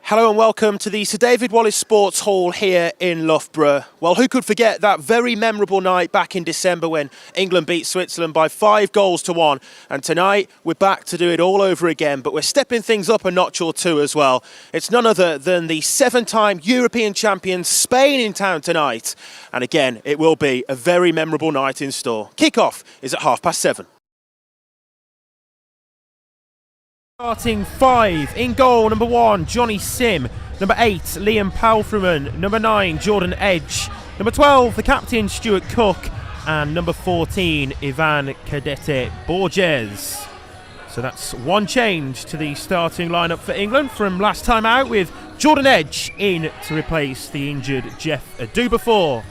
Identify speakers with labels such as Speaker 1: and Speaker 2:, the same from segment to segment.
Speaker 1: Hello and welcome to the Sir David Wallace Sports Hall here in Loughborough. Well, who could forget that very memorable night back in December when England beat Switzerland by 5-1. And tonight we're back to do it all over again, but we're stepping things up a notch or two as well. It's none other than the 7-time European champions Spain in town tonight. And again, it will be a very memorable night in store. Kick-off is at 7:30. Starting 5, in goal, number 1, Johnny Sim, number 8, Liam Palfreman, number 9, Jordan Edge, number 12, the captain, Stuart Cook, and number 14, Ivan Cadete Borges. So that's one change to the starting lineup for England from last time out, with Jordan Edge in to replace the injured Jeff Adubafor.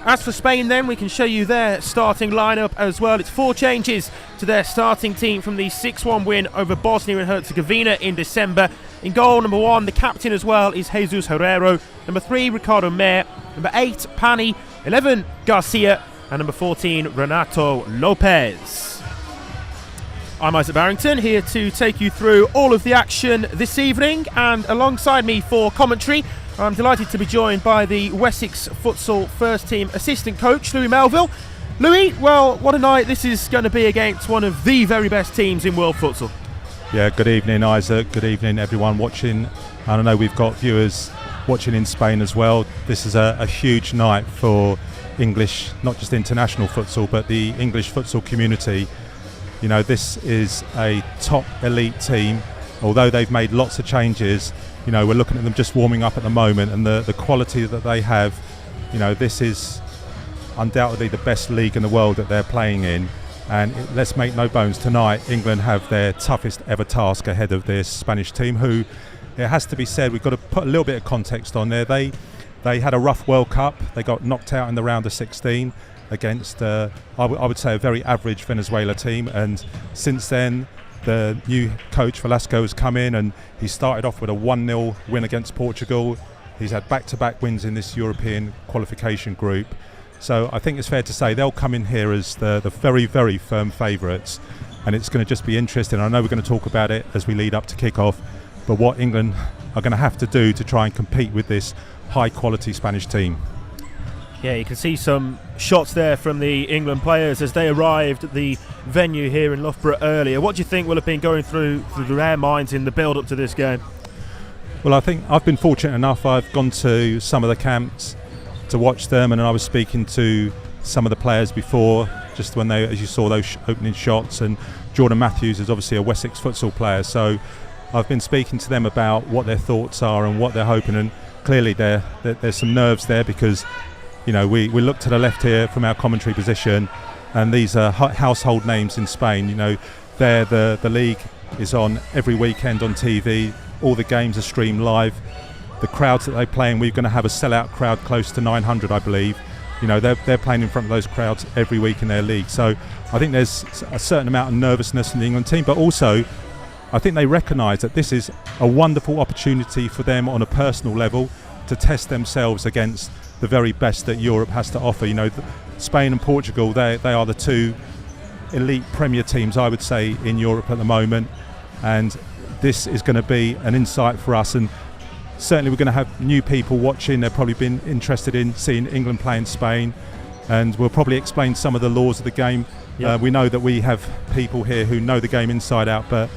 Speaker 1: As for Spain then, we can show you their starting lineup as well. It's 4 changes to their starting team from the 6-1 win over Bosnia and Herzegovina in December. In goal, number 1, the captain as well, is Jesus Herrero. Number 3, Ricardo Mer. Number 8, Pani. 11, Garcia. And number 14, Renato Lopez. I'm Isaac Barrington, here to take you through all of the action this evening. And alongside me for commentary, I'm delighted to be joined by the Wessex Futsal First Team Assistant Coach, Louis Melville. Louis, well, what a night this is going to be against one of the very best teams in world futsal.
Speaker 2: Yeah, good evening, Isaac. Good evening, everyone watching. I know we've got viewers watching in Spain as well. This is a huge night for English, not just international futsal, but the English futsal community. You know, this is a top elite team. Although they've made lots of changes, you know, we're looking at them just warming up at the moment, and the quality that they have, you know, this is undoubtedly the best league in the world that they're playing in. And let's make no bones, tonight England have their toughest ever task ahead of this Spanish team, who, it has to be said, we've got to put a little bit of context on there. They had a rough World Cup. They got knocked out in the round of 16 against, I would say, a very average Venezuela team. And since then, the new coach Velasco has come in, and he started off with a 1-0 win against Portugal. He's had back-to-back wins in this European qualification group. So I think it's fair to say they'll come in here as the very, very firm favourites, and it's going to just be interesting. I know we're going to talk about it as we lead up to kick-off, but what England are going to have to do to try and compete with this high-quality Spanish team.
Speaker 1: Yeah, you can see some shots there from the England players as they arrived at the venue here in Loughborough earlier. What do you think will have been going through their minds in the build-up to this game?
Speaker 2: Well, I think I've been fortunate enough. I've gone to some of the camps to watch them, and I was speaking to some of the players before, just when they, as you saw, those opening shots. And Jordan Matthews is obviously a Wessex futsal player, so I've been speaking to them about what their thoughts are and what they're hoping. And clearly there's some nerves there, because you know, we look to the left here from our commentary position, and these are household names in Spain. You know, the league is on every weekend on TV. All the games are streamed live. The crowds that they play in, we're going to have a sellout crowd close to 900, I believe. You know, they're playing in front of those crowds every week in their league. So I think there's a certain amount of nervousness in the England team, but also I think they recognise that this is a wonderful opportunity for them on a personal level to test themselves against the very best that Europe has to offer. You know, Spain and Portugal, they are the two elite Premier teams, I would say, in Europe at the moment, and this is going to be an insight for us. And certainly we're going to have new people watching. They've probably been interested in seeing England play in Spain, and we'll probably explain some of the laws of the game. Yep. We know that we have people here who know the game inside out, but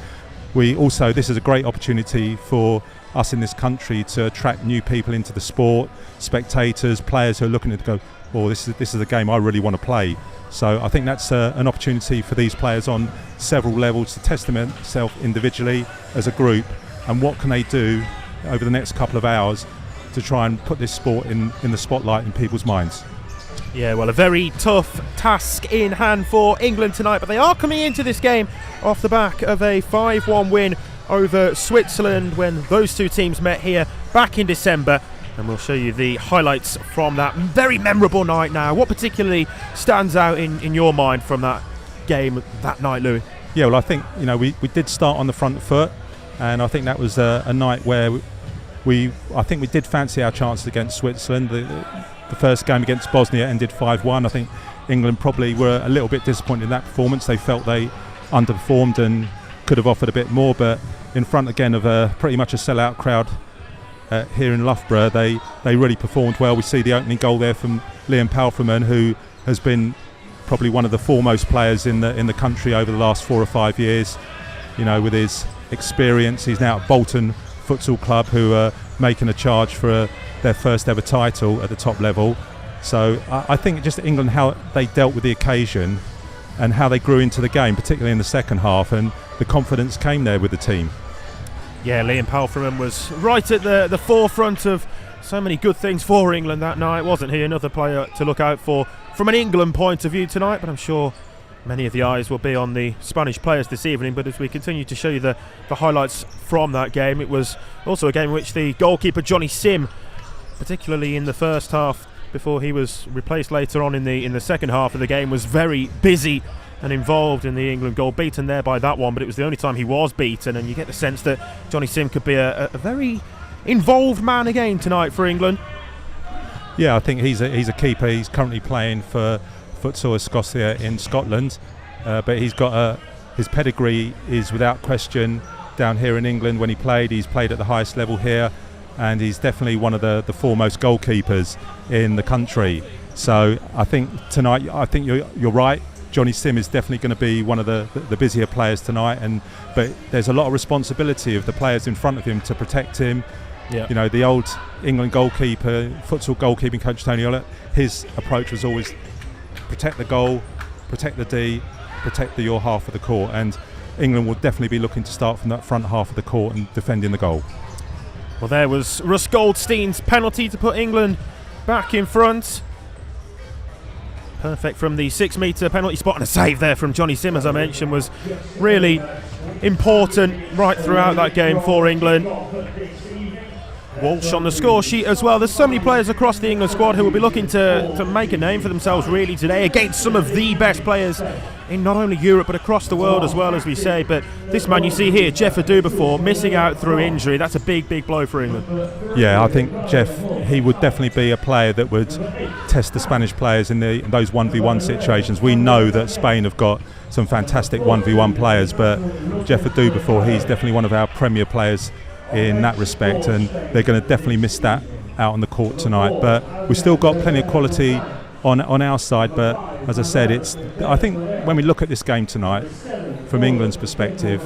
Speaker 2: we also, this is a great opportunity for us in this country to attract new people into the sport, spectators, players who are looking at it to go, oh, this is a game I really want to play. So I think that's an opportunity for these players on several levels to test themselves individually, as a group, and what can they do over the next couple of hours to try and put this sport in the spotlight in people's minds.
Speaker 1: Yeah, well, a very tough task in hand for England tonight, but they are coming into this game off the back of a 5-1 win over Switzerland when those two teams met here back in December. And we'll show you the highlights from that very memorable night now. What particularly stands out in your mind from that game that night, Louis?
Speaker 2: Yeah, well, I think, you know, we did start on the front foot, and I think that was a night where I think we did fancy our chances against Switzerland. The first game against Bosnia ended 5-1. I think England probably were a little bit disappointed in that performance. They felt they underperformed and could have offered a bit more, but in front again of pretty much a sellout crowd here in Loughborough, they really performed well. We see the opening goal there from Liam Palfreman, who has been probably one of the foremost players in the country over the last 4 or 5 years. You know, with his experience, he's now at Bolton Futsal Club, who are making a charge for their first ever title at the top level. So I think just England, how they dealt with the occasion and how they grew into the game, particularly in the second half, and the confidence came there with the team.
Speaker 1: Yeah, Liam Palfreman was right at the forefront of so many good things for England that night, wasn't he? Another player to look out for from an England point of view tonight, but I'm sure many of the eyes will be on the Spanish players this evening. But as we continue to show you the highlights from that game, it was also a game in which the goalkeeper Johnny Sim, particularly in the first half before he was replaced later on in the second half of the game, was very busy and involved in the England goal, beaten there by that one, but it was the only time he was beaten, and you get the sense that Johnny Sim could be a very involved man again tonight for England.
Speaker 2: Yeah, I think he's a keeper. He's currently playing for Futsal Escocia in Scotland, but he's got his pedigree is without question down here in England. When he's played at the highest level here, and he's definitely one of the foremost goalkeepers in the country. So I think tonight, you're right. Johnny Sim is definitely going to be one of the busier players tonight, but there's a lot of responsibility of the players in front of him to protect him. Yeah. You know, the old England goalkeeper, futsal goalkeeping coach Tony Ollett, his approach was always protect the goal, protect the D, protect your half of the court, and England will definitely be looking to start from that front half of the court and defending the goal.
Speaker 1: Well, there was Russ Goldstein's penalty to put England back in front. Perfect from the 6-metre penalty spot, and a save there from Johnny Sim, as I mentioned, was really important right throughout that game for England. Walsh on the score sheet as well. There's so many players across the England squad who will be looking to make a name for themselves really today against some of the best players in not only Europe but across the world as well, as we say. But this man you see here, Jeff Adubafor, missing out through injury, that's a big blow for England.
Speaker 2: Yeah, I think Jeff, he would definitely be a player that would test the Spanish players in those 1v1 situations. We know that Spain have got some fantastic 1v1 players, but Jeff Adubafor, he's definitely one of our premier players in that respect, and they're going to definitely miss that out on the court tonight. But we've still got plenty of quality on our side. But as I said, I think when we look at this game tonight from England's perspective,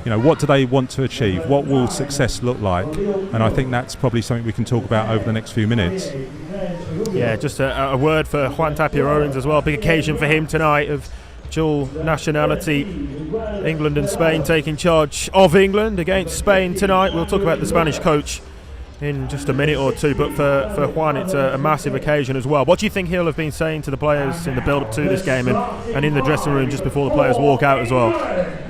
Speaker 2: you know, what do they want to achieve? What will success look like? And I think that's probably something we can talk about over the next few minutes.
Speaker 1: Yeah, just a word for Juan Tapia Owens as well. Big occasion for him tonight of dual nationality. England and Spain taking charge of England against Spain tonight. We'll talk about the Spanish coach in just a minute or two, but for Juan it's a massive occasion as well. What do you think he'll have been saying to the players in the build-up to this game and in the dressing room just before the players walk out as well?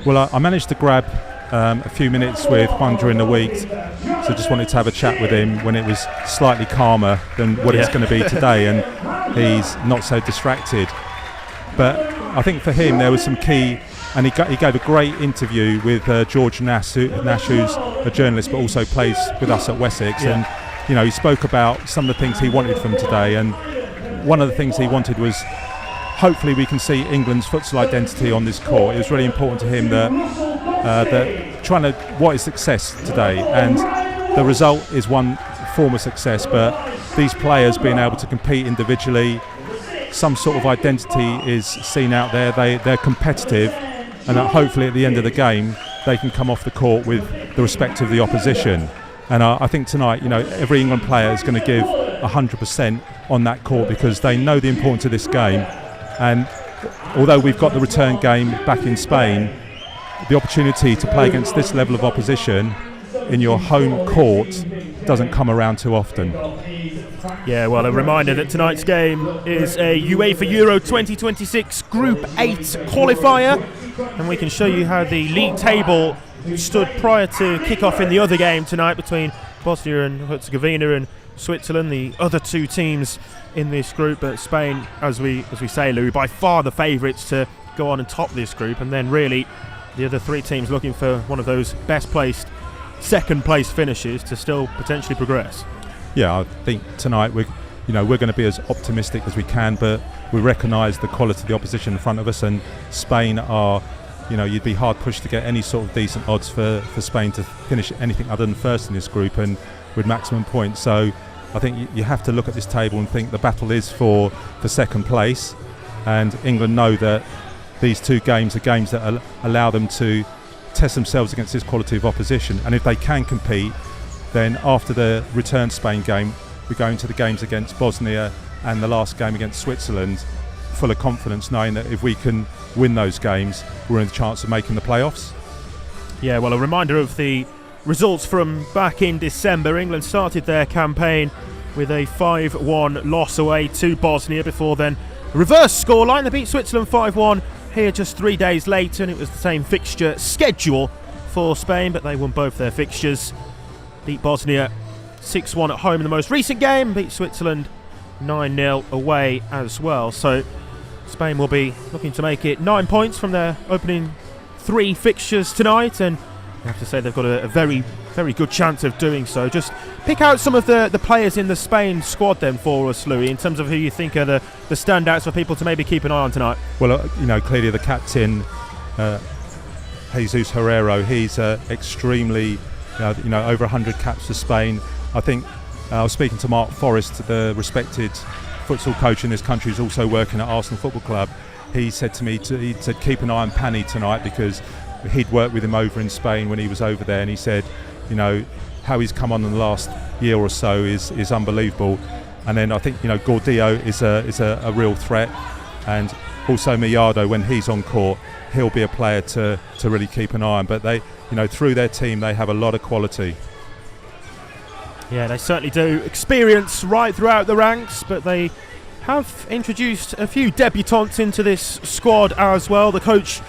Speaker 2: Well, I managed to grab a few minutes with Juan during the week, so just wanted to have a chat with him when it was slightly calmer than what it's going to be today, and he's not so distracted. But I think for him there was some key, and he gave a great interview with George Nash, who's a journalist but also plays with us at Wessex, and you know, he spoke about some of the things he wanted from today, and one of the things he wanted was hopefully we can see England's futsal identity on this court. It was really important to him that what is success today, and the result is one form of success, but these players being able to compete individually, some sort of identity is seen out there. They're competitive, and hopefully at the end of the game they can come off the court with the respect of the opposition. And I think tonight, you know, every England player is going to give 100% on that court because they know the importance of this game. And although we've got the return game back in Spain, the opportunity to play against this level of opposition in your home court doesn't come around too often.
Speaker 1: Yeah, well, a reminder that tonight's game is a UEFA Euro 2026 Group 8 qualifier, and we can show you how the league table stood prior to kick-off in the other game tonight between Bosnia and Herzegovina and Switzerland, the other two teams in this group. But Spain, as we say, Lou, by far the favourites to go on and top this group, and then really the other three teams looking for one of those best placed second place finishes to still potentially progress.
Speaker 2: Yeah, I think tonight we're going to be as optimistic as we can, but we recognise the quality of the opposition in front of us, and Spain are, you know, you'd be hard pushed to get any sort of decent odds for Spain to finish anything other than first in this group, and with maximum points. So I think you have to look at this table and think the battle is for second place, and England know that these two games are games that allow them to test themselves against this quality of opposition, and if they can compete, then after the return Spain game, we go into the games against Bosnia and the last game against Switzerland full of confidence, knowing that if we can win those games, we're in the chance of making the playoffs.
Speaker 1: Yeah, well, a reminder of the results from back in December. England started their campaign with a 5-1 loss away to Bosnia before then reverse scoreline. They beat Switzerland 5-1 here just 3 days later, and it was the same fixture schedule for Spain, but they won both their fixtures. Beat Bosnia 6-1 at home in the most recent game, beat Switzerland 9-0 away as well. So Spain will be looking to make it 9 points from their opening 3 fixtures tonight, and I have to say they've got a very, very good chance of doing so. Just pick out some of the players in the Spain squad then for us, Louis, in terms of who you think are the standouts for people to maybe keep an eye on tonight.
Speaker 2: Well, clearly the captain, Jesus Herrero, he's extremely, over 100 caps for Spain. I think I was speaking to Mark Forrest, the respected futsal coach in this country, who's also working at Arsenal Football Club. He said to me, he said keep an eye on Pani tonight, because he'd worked with him over in Spain when he was over there, and he said, how he's come on in the last year or so is unbelievable. And then I think Gordillo is a real threat, and also Millardo, when he's on court, he'll be a player to really keep an eye on. But they, through their team, they have a lot of quality.
Speaker 1: Yeah, they certainly do. Experience right throughout the ranks, but they have introduced a few debutants into this squad as well. The coach,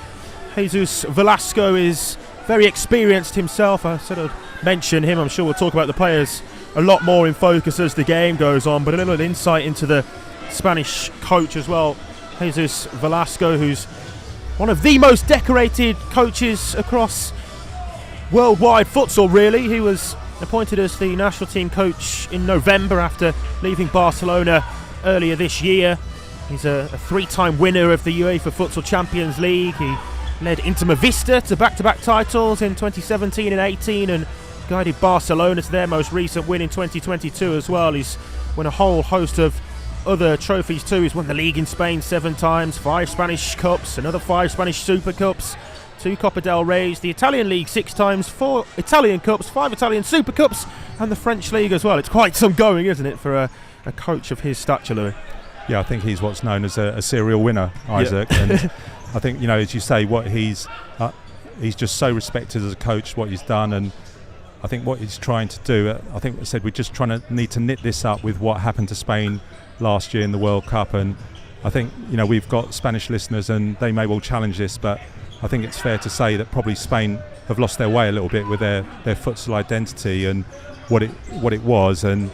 Speaker 1: Jesus Velasco, is very experienced himself. I sort of mentioned him. I'm sure we'll talk about the players a lot more in focus as the game goes on, but a little insight into the Spanish coach as well, Jesus Velasco, who's one of the most decorated coaches across worldwide futsal, really. He was appointed as the national team coach in November after leaving Barcelona earlier this year. He's a 3-time winner of the UEFA Futsal Champions League. He led Intermavista to back-to-back titles in 2017 and 18, and guided Barcelona to their most recent win in 2022 as well. He's won a whole host of other trophies too. He's won the league in Spain 7 times, 5 Spanish Cups, another 5 Spanish Super Cups, 2 Copa del Reys, the Italian League 6 times, 4 Italian Cups, 5 Italian Super Cups, and the French League as well. It's quite some going, isn't it, for a coach of his stature, Louis?
Speaker 2: Yeah, I think he's what's known as a serial winner, Isaac. Yeah. And I think, as you say, what he's just so respected as a coach, what he's done, and I think what he's trying to do, I think I said we're just need to knit this up with what happened to Spain last year in the World Cup. And I think, we've got Spanish listeners and they may well challenge this, but I think it's fair to say that probably Spain have lost their way a little bit with their futsal identity and what it was, and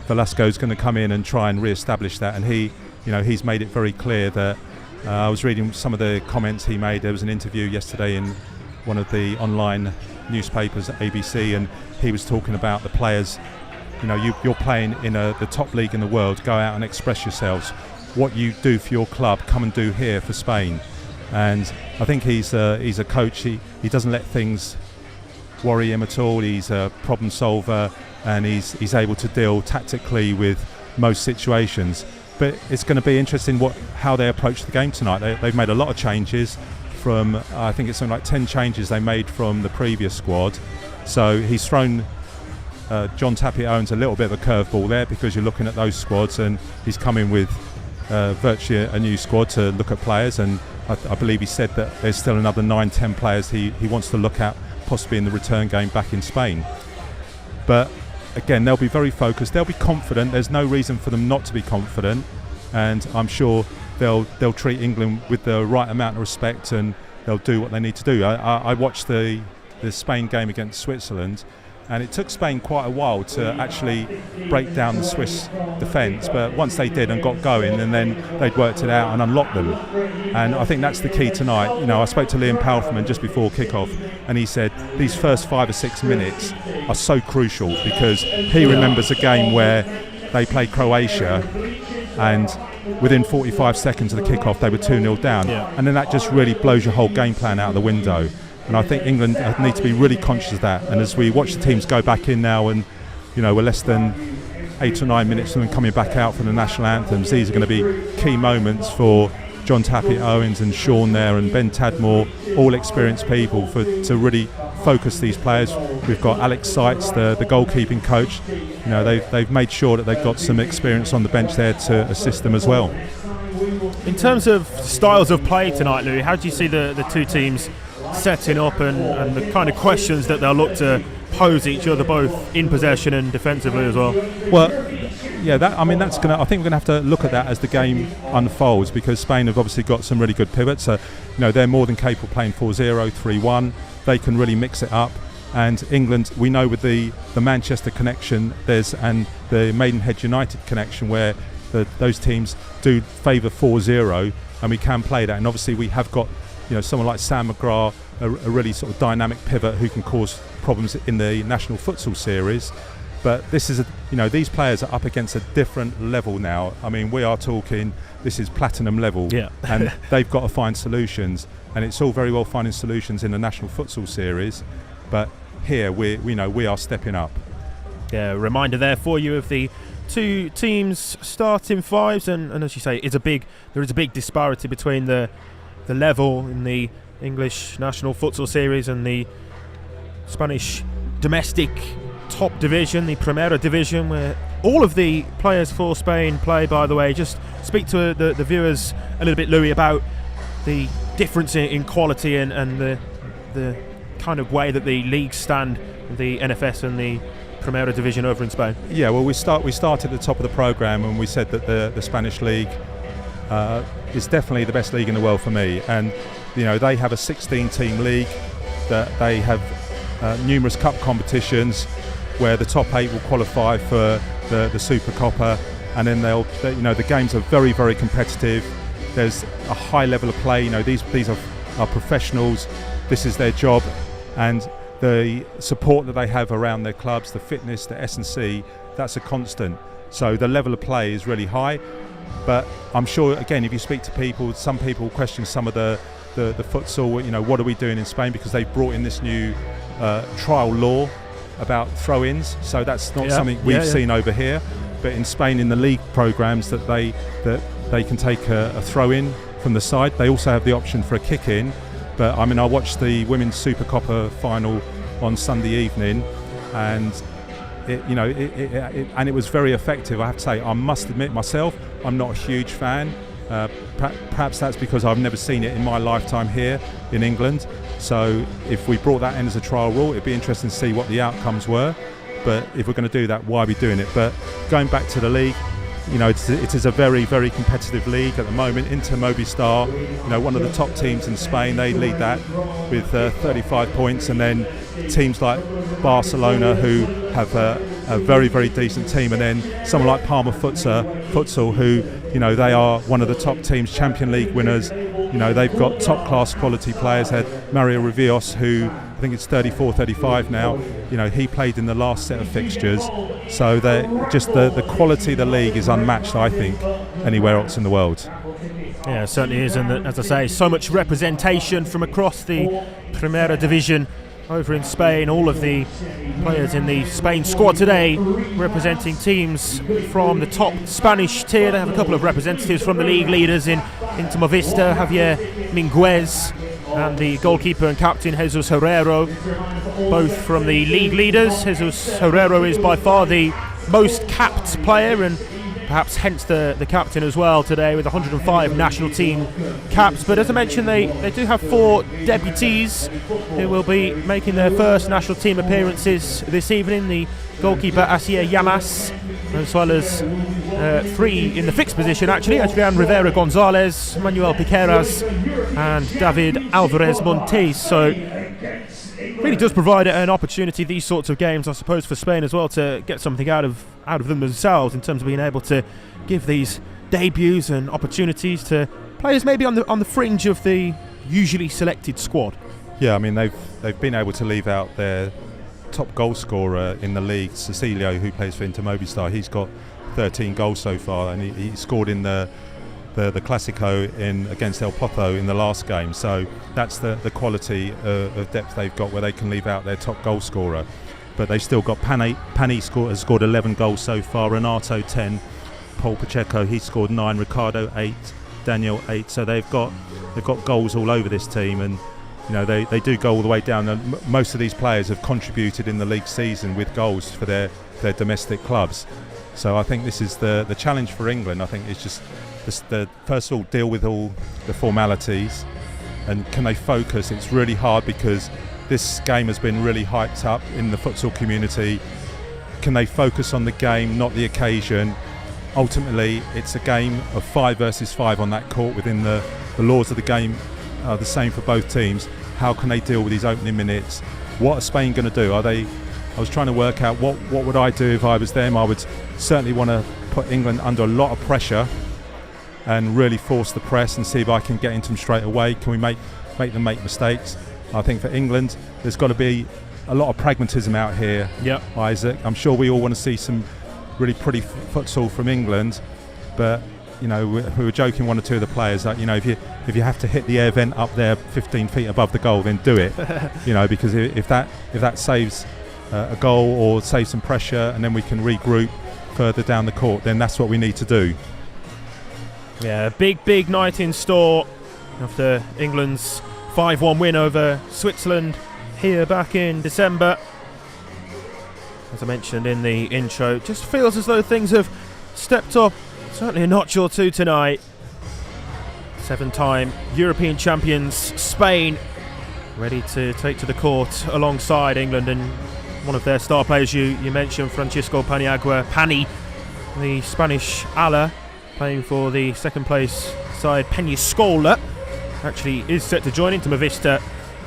Speaker 2: Velasco's going to come in and try and re-establish that. And he's made it very clear that I was reading some of the comments he made. There was an interview yesterday in one of the online newspapers at ABC, and he was talking about the players. You're playing in the top league in the world. Go out and express yourselves. What you do for your club, come and do here for Spain. And I think he's a coach. He doesn't let things worry him at all. He's a problem solver, and he's able to deal tactically with most situations. But it's going to be interesting how they approach the game tonight. They've made a lot of changes from, I think it's something like 10 changes they made from the previous squad. So he's thrown John Tapia-Owens a little bit of a curveball there, because you're looking at those squads, and he's coming with virtually a new squad to look at players. And I believe he said that there's still another 9-10 players he wants to look at possibly in the return game back in Spain. But again, they'll be very focused, they'll be confident. There's no reason for them not to be confident, and I'm sure they'll treat England with the right amount of respect, and they'll do what they need to do. I watched the Spain game against Switzerland, and it took Spain quite a while to actually break down the Swiss defence, but once they did and got going, and then they'd worked it out and unlocked them. And I think that's the key tonight. I spoke to Liam Palfreman just before kick-off, and he said these first 5 or 6 minutes are so crucial, because he remembers a game where they played Croatia, and within 45 seconds of the kick-off they were 2-0 down, and then that just really blows your whole game plan out of the window. And I think England need to be really conscious of that. And as we watch the teams go back in now and we're less than 8 or 9 minutes from them coming back out for the national anthems. These are going to be key moments for John Tappet-Owens and Sean there and Ben Tadmore, all experienced people, to really focus these players. We've got Alex Seitz, the goalkeeping coach. They've made sure that they've got some experience on the bench there to assist them as well.
Speaker 1: In terms of styles of play tonight, Louis, how do you see the two teams setting up and the kind of questions that they'll look to pose each other, both in possession and defensively as well?
Speaker 2: Well, yeah, I think we're gonna have to look at that as the game unfolds, because Spain have obviously got some really good pivots. So, they're more than capable of playing 4-0, 3-1. They can really mix it up. And England, we know with the Manchester connection, and the Maidenhead United connection, where those teams do favour 4-0, and we can play that. And obviously we have got someone like Sam McGrath, a really sort of dynamic pivot who can cause problems in the National Futsal Series. But this is these players are up against a different level now. I mean, we are talking, this is platinum level,
Speaker 1: yeah.
Speaker 2: And they've got to find solutions. And it's all very well finding solutions in the National Futsal Series, but here we are stepping up.
Speaker 1: Yeah, a reminder there for you of the two teams' starting fives, and as you say, there is a big disparity between the level in the English National Futsal Series and the Spanish domestic top division, the Primera Division, where all of the players for Spain play. By the way, just speak to the viewers a little bit, Louis, about the difference in quality and the kind of way that the leagues stand, the NFS and the Primera Division over in Spain.
Speaker 2: Yeah, well, we started at the top of the programme and we said that the Spanish league is definitely the best league in the world for me. And they have a 16-team league, that they have numerous cup competitions where the top 8 will qualify for the Super Copa, and then the games are very, very competitive. There's a high level of play. These are professionals. This is their job, and the support that they have around their clubs, the fitness, the S&C, that's a constant. So the level of play is really high. But I'm sure, again, if you speak to people, some people question some of the futsal. What are we doing in Spain? Because they've brought in this new trial law about throw-ins. So that's not something we've seen over here. But in Spain, in the league programs, that they can take a throw-in from the side. They also have the option for a kick-in. But I mean, I watched the Women's Super Copa final on Sunday evening, and it was very effective. I have to say, I must admit myself, I'm not a huge fan. Perhaps that's because I've never seen it in my lifetime here in England. So if we brought that in as a trial rule, it'd be interesting to see what the outcomes were. But if we're going to do that, why are we doing it? But going back to the league, it is a very, very competitive league at the moment. Inter Movistar, one of the top teams in Spain, they lead that with 35 points, and then teams like Barcelona, who have a very, very decent team, and then someone like Parma Futsal, who they are one of the top teams, Champion League winners. They've got top class quality players. Had Mario Rivios, who I think it's 34, 35 now. He played in the last set of fixtures. So the quality of the league is unmatched, I think, anywhere else in the world.
Speaker 1: Yeah, it certainly is, and as I say, so much representation from across the Primera Division over in Spain. All of the players in the Spain squad today representing teams from the top Spanish tier. They have a couple of representatives from the league leaders in Inter Movistar, Javier Minguez, and the goalkeeper and captain Jesus Herrero, both from the league leaders. Jesus Herrero is by far the most capped player, and perhaps hence the captain as well today, with 105 national team caps. But as I mentioned, they do have 4 debutees who will be making their first national team appearances this evening. The goalkeeper Asier Llamas, as well as 3 in the fixed position actually, Adrian Rivera Gonzalez, Manuel Piqueras and David Alvarez Montes. So really does provide an opportunity, these sorts of games, I suppose, for Spain as well, to get something out of them themselves, in terms of being able to give these debuts and opportunities to players maybe on the fringe of the usually selected squad. Yeah,
Speaker 2: I mean, they've been able to leave out their top goal scorer in the league, Cecilio, who plays for Inter Movistar. He's got 13 goals so far, and he scored in the Clásico against El Pozo in the last game. So that's the quality of depth they've got, where they can leave out their top goal scorer. but they've still got Pani has scored 11 goals so far, Renato 10, Paul Pacheco he scored 9, Ricardo 8, Daniel 8. So they've got goals all over this team, and you know they do go all the way down. And most of these players have contributed in the league season with goals for their domestic clubs. So I think this is the challenge for England. I think it's just first of all deal with all the formalities, and can they focus? It's really hard because this game has been really hyped up in the futsal community. Can they focus on the game, not the occasion? Ultimately, it's a game of 5 versus 5 on that court. Within the laws of the game are the same for both teams. How can they deal with these opening minutes? What are Spain going to do? I was trying to work out what would I do if I was them. I would certainly want to put England under a lot of pressure and really force the press and see if I can get into them straight away. Can we make them make mistakes? I think for England, there's got to be a lot of pragmatism out here, Isaac. I'm sure we all want to see some really pretty futsal from England, but you know, we were joking, one or two of the players, that you know, if you have to hit the air vent up there 15 feet above the goal, then do it. You know, because if that saves a goal or saves some pressure, and then we can regroup further down the court, then that's what we need to do.
Speaker 1: Yeah, big night in store after England's 5-1 win over Switzerland here back in December. As I mentioned in the intro, it just feels as though things have stepped up certainly a notch or two tonight. 7-time European champions Spain ready to take to the court alongside England, and one of their star players you mentioned, Francisco Paniagua, Pani, the Spanish ala, playing for the second place side Peñascola, actually is set to join Inter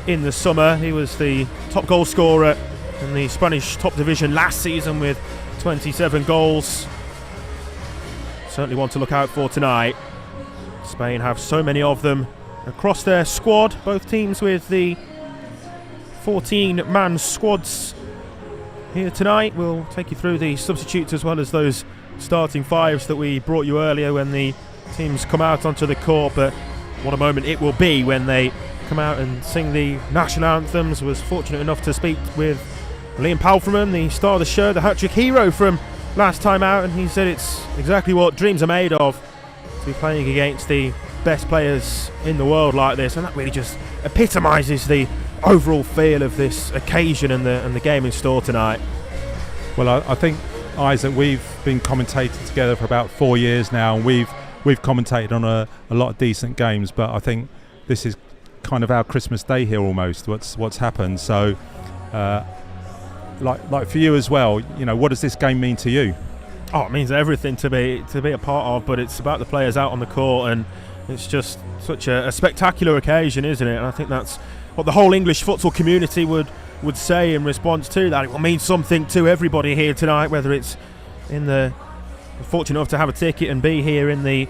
Speaker 1: in the summer. He was the top goal scorer in the Spanish top division last season with 27 goals. Certainly one to look out for tonight. Spain have so many of them across their squad, both teams with the 14-man squads here tonight. We'll take you through the substitutes as well as those starting fives that we brought you earlier when the teams come out onto the court, but what a moment it will be when they come out and sing the national anthems. Was fortunate enough to speak with Liam Palfreman, the star of the show, the hat-trick hero from last time out, and he said it's exactly what dreams are made of, to be playing against the best players in the world like this, and that really just epitomises the overall feel of this occasion and the game in store tonight.
Speaker 2: Well, I think, Isaac, we've been commentating together for about 4 years now, and we've commentated on a lot of decent games, but I think this is kind of our Christmas Day here almost, what's happened. So like for you as well, you know, what does this game mean to you?
Speaker 1: Oh, it means everything to be a part of, but it's about the players out on the court, and it's just such a spectacular occasion, isn't it? And I think that's what the whole English futsal community would say in response to that. It will mean something to everybody here tonight, whether it's fortunate enough to have a ticket and be here in the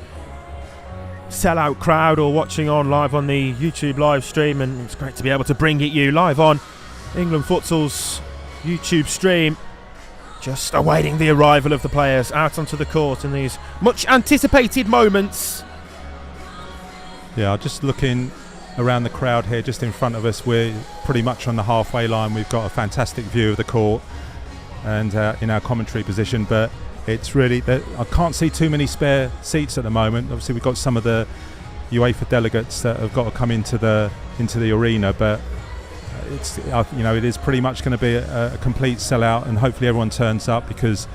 Speaker 1: sellout crowd, or watching on live on the YouTube live stream. And it's great to be able to bring it you live on England Futsal's YouTube stream, just awaiting the arrival of the players out onto the court in these much anticipated moments.
Speaker 2: Yeah, just looking around the crowd here just in front of us, we're pretty much on the halfway line. We've got a fantastic view of the court and in our commentary position, but it's really that I can't see too many spare seats at the moment. Obviously we've got some of the UEFA delegates that have got to come into the arena, but it's it is pretty much going to be a complete sellout, and hopefully everyone turns up, because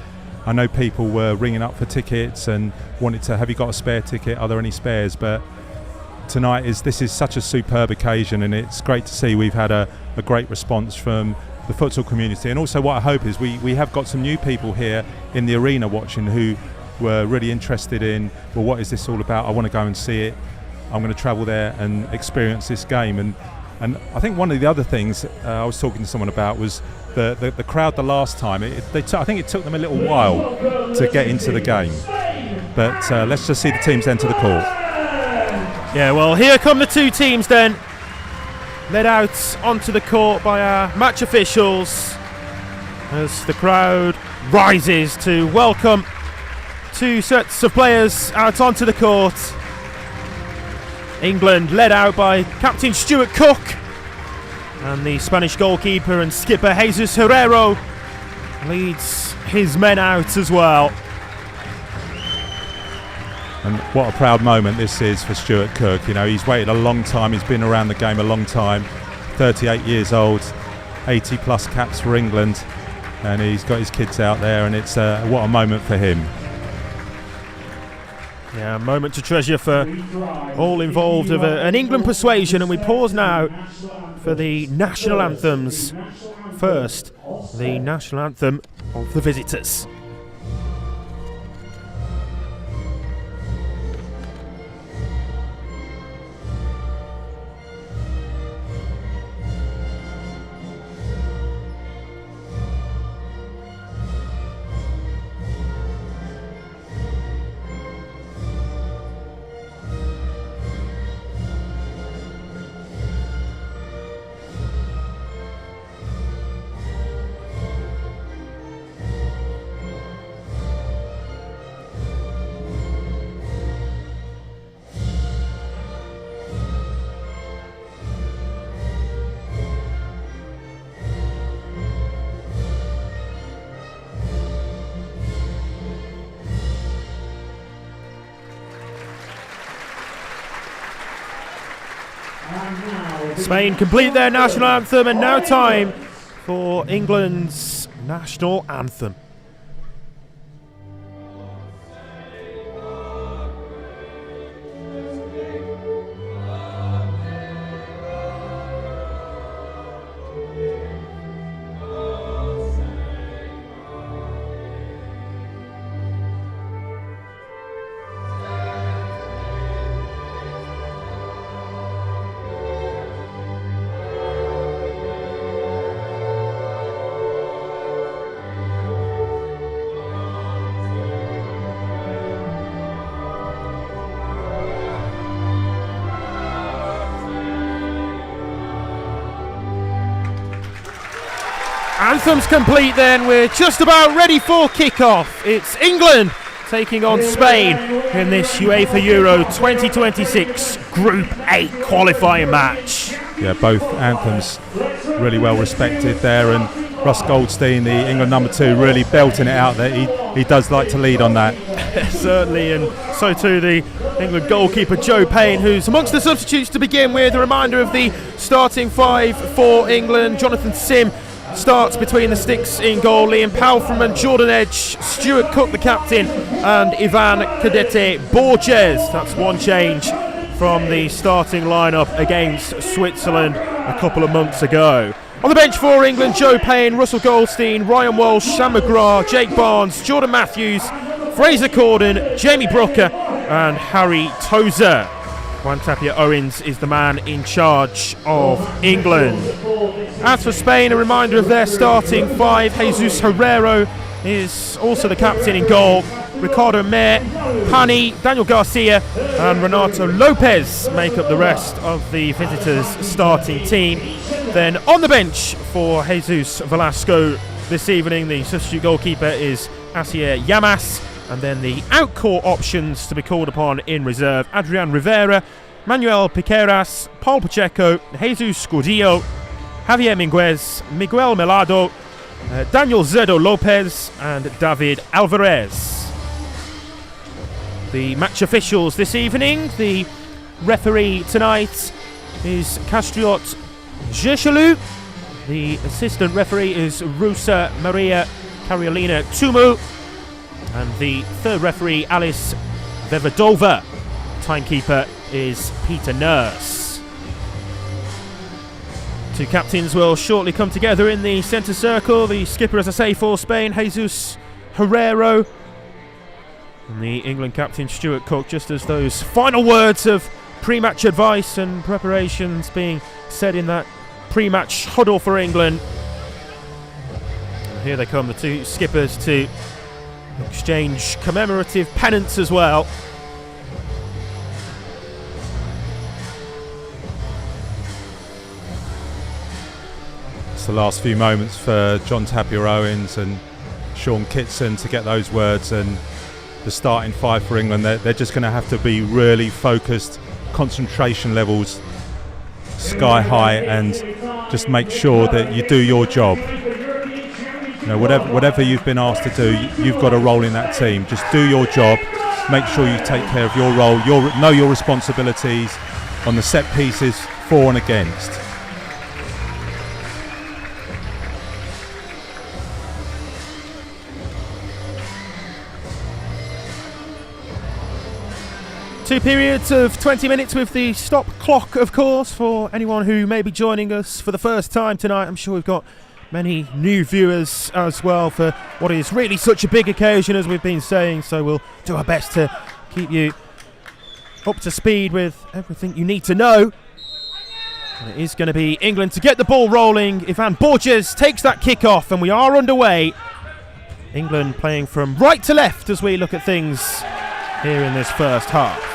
Speaker 2: I know people were ringing up for tickets and wanted to, have you got a spare ticket, are there any spares? But tonight this is such a superb occasion, and it's great to see we've had a great response from the futsal community. And also what I hope is we have got some new people here in the arena watching who were really interested in, well, what is this all about? I want to go and see it. I'm going to travel there and experience this game. And I think one of the other things I was talking to someone about was the crowd the last time. I think it took them a little while to get into the game. But let's just see the teams enter the court.
Speaker 1: Yeah, well, here come the two teams then, led out onto the court by our match officials as the crowd rises to welcome two sets of players out onto the court. England led out by captain Stuart Cook and the Spanish goalkeeper and skipper Jesus Herrero leads his men out as well.
Speaker 2: And what a proud moment this is for Stuart Cook. You know, he's waited a long time, he's been around the game a long time, 38 years old, 80 plus caps for England, and he's got his kids out there, and it's what a moment for him.
Speaker 1: Yeah, a moment to treasure for all involved of an England persuasion, and we pause now for the national anthems. First, the national anthem of the visitors. Spain complete their national anthem, and now time for England's national anthem. Anthem's complete then, we're just about ready for kick-off. It's England taking on Spain in this UEFA Euro 2026 Group 8 qualifying match.
Speaker 2: Yeah, both anthems really well respected there, and Russ Goldstein, the England number 2, really belting it out there. He does like to lead on that.
Speaker 1: Certainly, and so too the England goalkeeper Joe Payne, who's amongst the substitutes to begin with. A reminder of the starting 5 for England. Jonathan Sim starts between the sticks in goal. Liam Palfreman, Jordan Edge, Stuart Cook the captain, and Ivan Cadete Borges. That's one change from the starting lineup against Switzerland a couple of months ago. On the bench for England, Joe Payne, Russell Goldstein, Ryan Walsh, Sam McGrath, Jake Barnes, Jordan Matthews, Fraser Corden, Jamie Brooker, and Harry Tozer. Juan Tapia Owens is the man in charge of England. As for Spain, a reminder of their starting 5. Jesus Herrero is also the captain in goal. Ricardo Mer, Pani, Daniel Garcia, and Renato Lopez make up the rest of the visitors' starting team. Then on the bench for Jesus Velasco this evening, the substitute goalkeeper is Asier Llamas. And then the out-court options to be called upon in reserve: Adrian Rivera, Manuel Piqueras, Paul Pacheco, Jesus Gordillo, Javier Minguez, Miguel Melado, Daniel Zerdo Lopez, and David Alvarez. The match officials this evening: the referee tonight is Castriot Jeshelu. The assistant referee is Rusa Maria Carolina Tumu. And the third referee, Alice Vevedova. Timekeeper is Peter Nurse. Two captains will shortly come together in the centre circle. The skipper, as I say, for Spain, Jesus Herrero. And the England captain, Stuart Cook, just as those final words of pre-match advice and preparations being said in that pre-match huddle for England. And here they come, the two skippers, to exchange commemorative pennants as well.
Speaker 2: It's the last few moments for John Tapia Owens and Sean Kitson to get those words, and the starting 5 for England. They're just going to have to be really focused, concentration levels sky high, and just make sure that you do your job. You know, whatever you've been asked to do, you've got a role in that team. Just do your job. Make sure you take care of your role. Know your responsibilities on the set pieces, for and against.
Speaker 1: Two periods of 20 minutes with the stop clock, of course, for anyone who may be joining us for the first time tonight. I'm sure we've got many new viewers as well for what is really such a big occasion, as we've been saying, so we'll do our best to keep you up to speed with everything you need to know. And it is going to be England to get the ball rolling. Ivan Borges takes that kick-off and we are underway. England playing from right to left as we look at things here in this first half.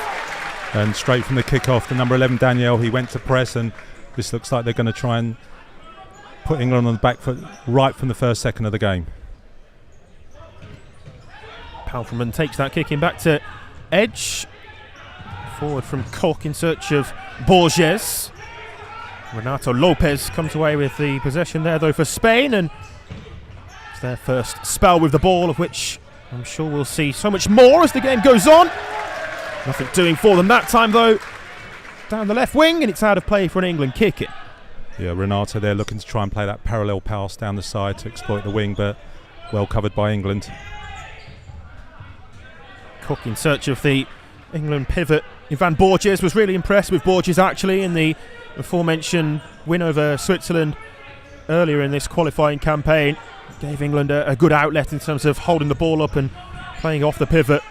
Speaker 2: And straight from the kick-off, the number 11 Daniel, he went to press, and this looks like they're going to try and put England on the back foot right from the first second of the game.
Speaker 1: Palfreman takes that kick in back to Edge. Forward from Cook in search of Borges. Renato Lopez comes away with the possession there though for Spain, and it's their first spell with the ball, of which I'm sure we'll see so much more as the game goes on. Nothing doing for them that time though. Down the left wing, and it's out of play for an England kick-in.
Speaker 2: Yeah, Renato there looking to try and play that parallel pass down the side to exploit the wing, but well covered by England.
Speaker 1: Cook in search of the England pivot. Ivan Borges was really impressed with Borges actually in the aforementioned win over Switzerland earlier in this qualifying campaign. Gave England a good outlet in terms of holding the ball up and playing off the pivot.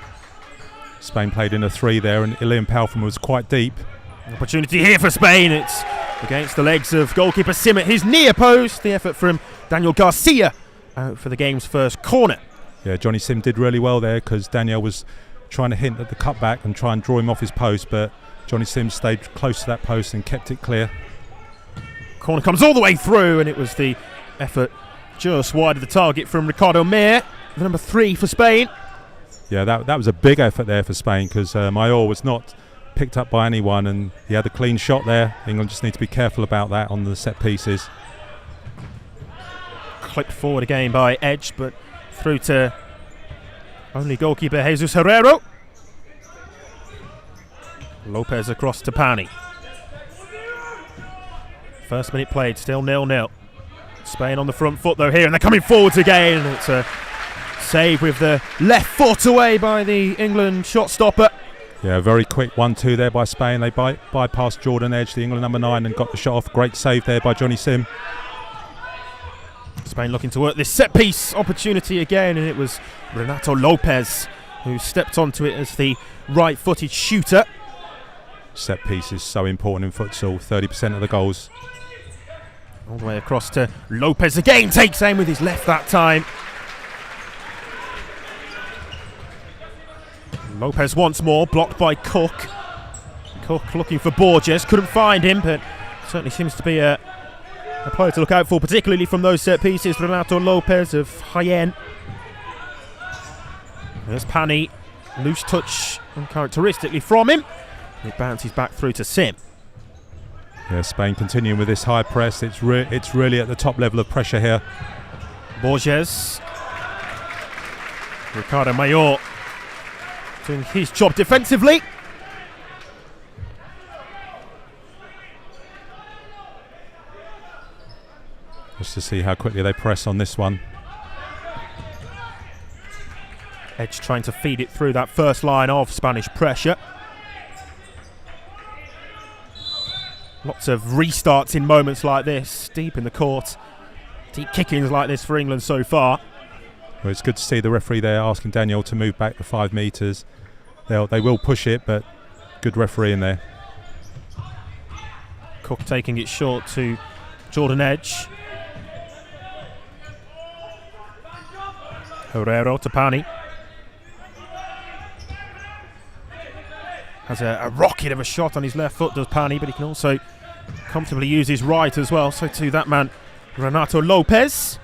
Speaker 2: Spain played in a 3 there, and Liam Palfreman was quite deep.
Speaker 1: Opportunity here for Spain. It's against the legs of goalkeeper Sim at his near post. The effort from Daniel Garcia out for the game's first corner.
Speaker 2: Yeah, Johnny Sim did really well there, because Daniel was trying to hint at the cutback and try and draw him off his post, but Johnny Sim stayed close to that post and kept it clear.
Speaker 1: Corner comes all the way through, and it was the effort just wide of the target from Ricardo Mir, the number 3 for Spain.
Speaker 2: Yeah, that was a big effort there for Spain, because Mayor was not picked up by anyone, and he had a clean shot there. England just need to be careful about that on the set pieces.
Speaker 1: Clipped forward again by Edge, but through to only goalkeeper Jesus Herrero. Lopez across to Pani. First minute played, still 0-0. Spain on the front foot though here, and they're coming forwards again. It's a save with the left foot away by the England shot stopper.
Speaker 2: Yeah, very quick 1-2 there by Spain. They bypassed Jordan Edge, the England number 9, and got the shot off. Great save there by Johnny Sim.
Speaker 1: Spain looking to work this set piece opportunity again, and it was Renato Lopez who stepped onto it as the right-footed shooter.
Speaker 2: Set piece is so important in futsal, 30% of the goals.
Speaker 1: All the way across to Lopez again, takes aim with his left that time. Lopez once more, blocked by Cook. Cook looking for Borges, couldn't find him, but certainly seems to be a player to look out for, particularly from those set pieces. Renato Lopez of Jaén. There's Pani, loose touch uncharacteristically from him. It bounces back through to Sim.
Speaker 2: Yeah, Spain continuing with this high press. It's really at the top level of pressure here.
Speaker 1: Borges. Ricardo Mayor doing his job defensively.
Speaker 2: Just to see how quickly they press on this one.
Speaker 1: Edge trying to feed it through that first line of Spanish pressure. Lots of restarts in moments like this, deep in the court. Deep kickings like this for England so far.
Speaker 2: Well, it's good to see the referee there asking Daniel to move back the 5 metres. They will push it, but good referee in there.
Speaker 1: Cook taking it short to Jordan Edge. Herrero to Pani. Has a rocket of a shot on his left foot, does Pani, but he can also comfortably use his right as well. So to that man, Renato Lopez.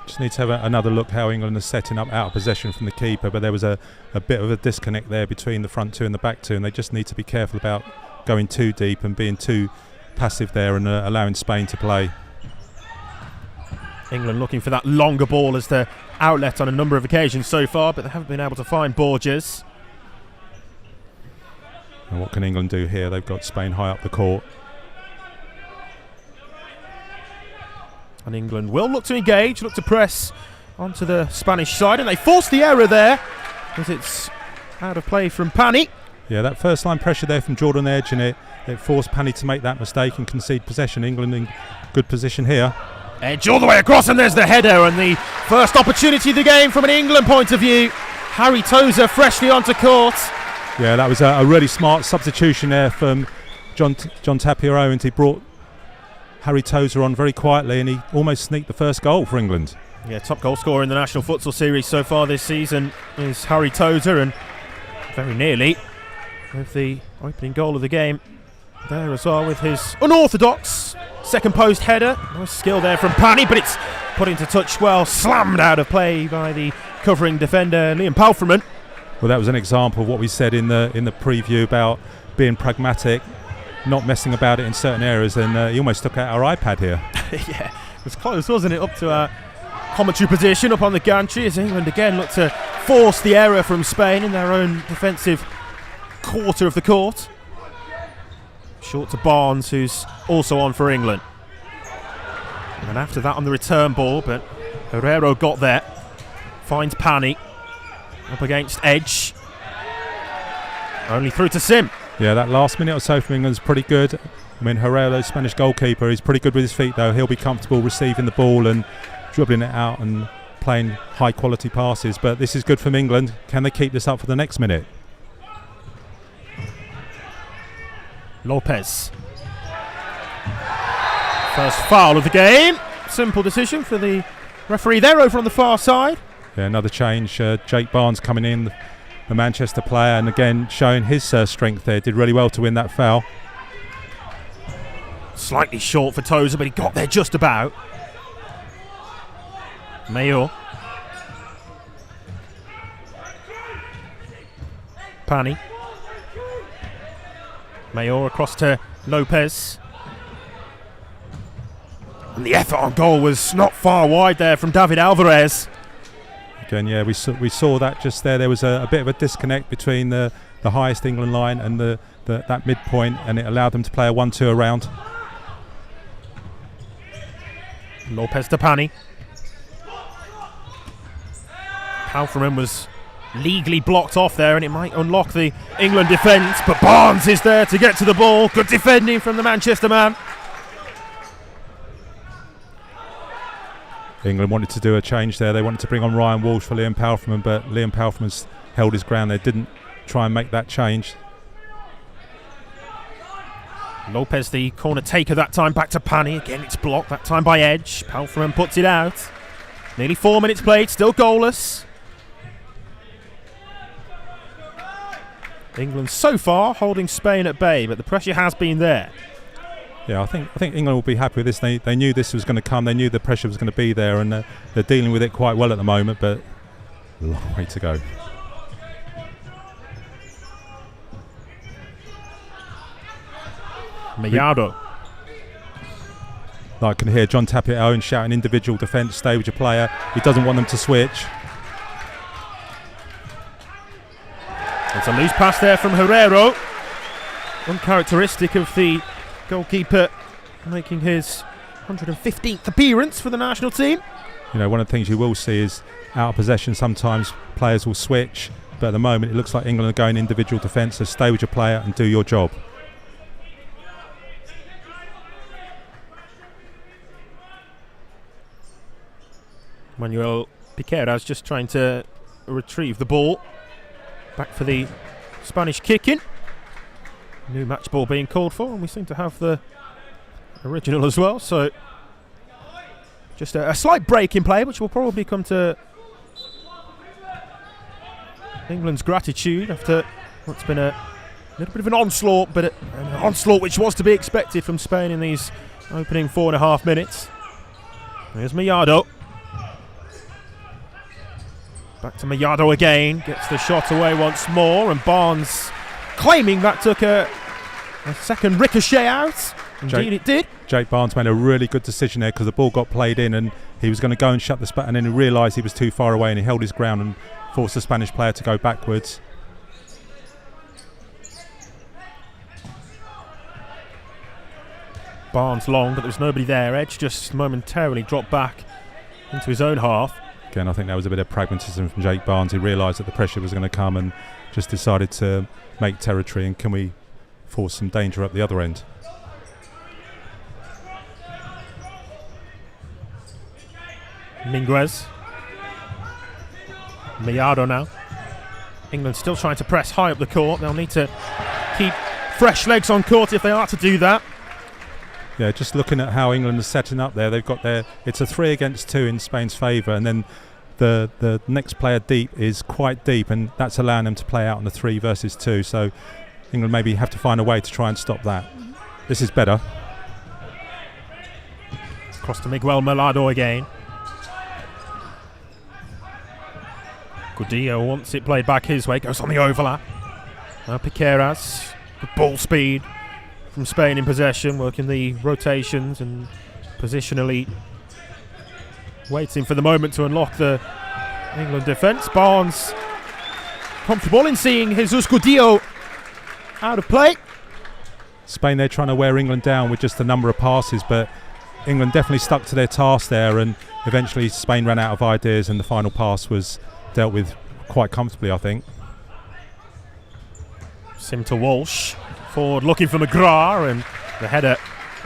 Speaker 2: Just need to have another look how England is setting up out of possession from the keeper, but there was a bit of a disconnect there between the front 2 and the back 2, and they just need to be careful about going too deep and being too passive there and allowing Spain to play.
Speaker 1: England looking for that longer ball as their outlet on a number of occasions so far, but they haven't been able to find Borges.
Speaker 2: And what can England do here? They've got Spain high up the court.
Speaker 1: And England will look to engage, look to press onto the Spanish side, and they force the error there as it's out of play from Pani.
Speaker 2: Yeah, that first line pressure there from Jordan Edge, and it forced Pani to make that mistake and concede possession. England in good position here.
Speaker 1: Edge all the way across, and there's the header, and the first opportunity of the game from an England point of view. Harry Tozer freshly onto court.
Speaker 2: Yeah, that was a really smart substitution there from John Tapia Owens. He brought Harry Tozer on very quietly, and he almost sneaked the first goal for England.
Speaker 1: Yeah, top goal scorer in the National Futsal Series so far this season is Harry Tozer, and very nearly with the opening goal of the game there as well with his unorthodox second post header. Nice skill there from Pani, but it's put into touch well, slammed out of play by the covering defender Liam Palfreman.
Speaker 2: Well, that was an example of what we said in the preview about being pragmatic, not messing about it in certain areas, and he almost took out our iPad here.
Speaker 1: Yeah, it was close, wasn't it, up to our commentary position up on the gantry as England again look to force the error from Spain in their own defensive quarter of the court. Short to Barnes, who's also on for England. And after that on the return ball, but Herrero got there. Finds Pani. Up against Edge. Only through to Sim.
Speaker 2: Yeah, that last minute or so from England's pretty good. I mean, Herrero, Spanish goalkeeper, he's pretty good with his feet though. He'll be comfortable receiving the ball and dribbling it out and playing high quality passes. But this is good from England. Can they keep this up for the next minute?
Speaker 1: Lopez. First foul of the game. Simple decision for the referee there over on the far side.
Speaker 2: Yeah, another change. Jake Barnes coming in, the Manchester player, and again showing his strength there. Did really well to win that foul.
Speaker 1: Slightly short for Tozer, but he got there just about. Mayor. Pani. Mayor across to Lopez. And the effort on goal was not far wide there from David Alvarez.
Speaker 2: Again, yeah, we saw that just there. There was a bit of a disconnect between the highest England line and that midpoint, and it allowed them to play a 1-2 around.
Speaker 1: Lopez to Pani. Palfreman was legally blocked off there, and it might unlock the England defence, but Barnes is there to get to the ball. Good defending from the Manchester man.
Speaker 2: England wanted to do a change there. They wanted to bring on Ryan Walsh for Liam Palfreman, but Liam Palfreman's held his ground there, didn't try and make that change.
Speaker 1: Lopez, the corner taker that time, back to Pani. Again, it's blocked, that time by Edge. Palfreman puts it out. Nearly 4 minutes played, still goalless. England so far holding Spain at bay, but the pressure has been there.
Speaker 2: Yeah, I think England will be happy with this. They knew this was going to come. They knew the pressure was going to be there, and they're dealing with it quite well at the moment, but a long way to go.
Speaker 1: Mayado.
Speaker 2: I can hear John Tapia Owen shouting individual defence, stay with your player. He doesn't want them to switch.
Speaker 1: It's a loose pass there from Herrero. Uncharacteristic of the goalkeeper making his 115th appearance for the national team.
Speaker 2: You know, one of the things you will see is out of possession sometimes players will switch, but at the moment it looks like England are going individual defence, so stay with your player and do your job.
Speaker 1: Manuel Piqueras just trying to retrieve the ball. Back for the Spanish kick-in. New match ball being called for, and we seem to have the original as well, so just a slight break in play, which will probably come to England's gratitude after what's been a little bit of an onslaught, but an onslaught which was to be expected from Spain in these opening 4.5 minutes. There's Mayado. Back to Mayado again, gets the shot away once more, and Barnes claiming that took a second ricochet out. Indeed it did.
Speaker 2: Jake Barnes made a really good decision there because the ball got played in and he was going to go and shut the spot, and then he realised he was too far away and he held his ground and forced the Spanish player to go backwards.
Speaker 1: Barnes long, but there was nobody there. Edge just momentarily dropped back into his own half.
Speaker 2: Again, I think that was a bit of pragmatism from Jake Barnes. He realised that the pressure was going to come and just decided to make territory, and can we force some danger up the other end.
Speaker 1: Minguez. Mellado now. England still trying to press high up the court. They'll need to keep fresh legs on court if they are to do that.
Speaker 2: Yeah, just looking at how England is setting up there, they've got it's a 3 against 2 in Spain's favour, and then the next player deep is quite deep, and that's allowing them to play out on the 3 versus 2. So England maybe have to find a way to try and stop that. This is better.
Speaker 1: Across to Miguel Mellado again. Gordillo wants it played back his way, goes on the overlap. Now Piqueras, the ball speed from Spain in possession, working the rotations and positionally waiting for the moment to unlock the England defence. Barnes comfortable in seeing Jesus Gordillo out of play.
Speaker 2: Spain, they're trying to wear England down with just a number of passes, but England definitely stuck to their task there, and eventually Spain ran out of ideas and the final pass was dealt with quite comfortably, I think.
Speaker 1: Sim to Walsh. Forward looking for McGrath, and the header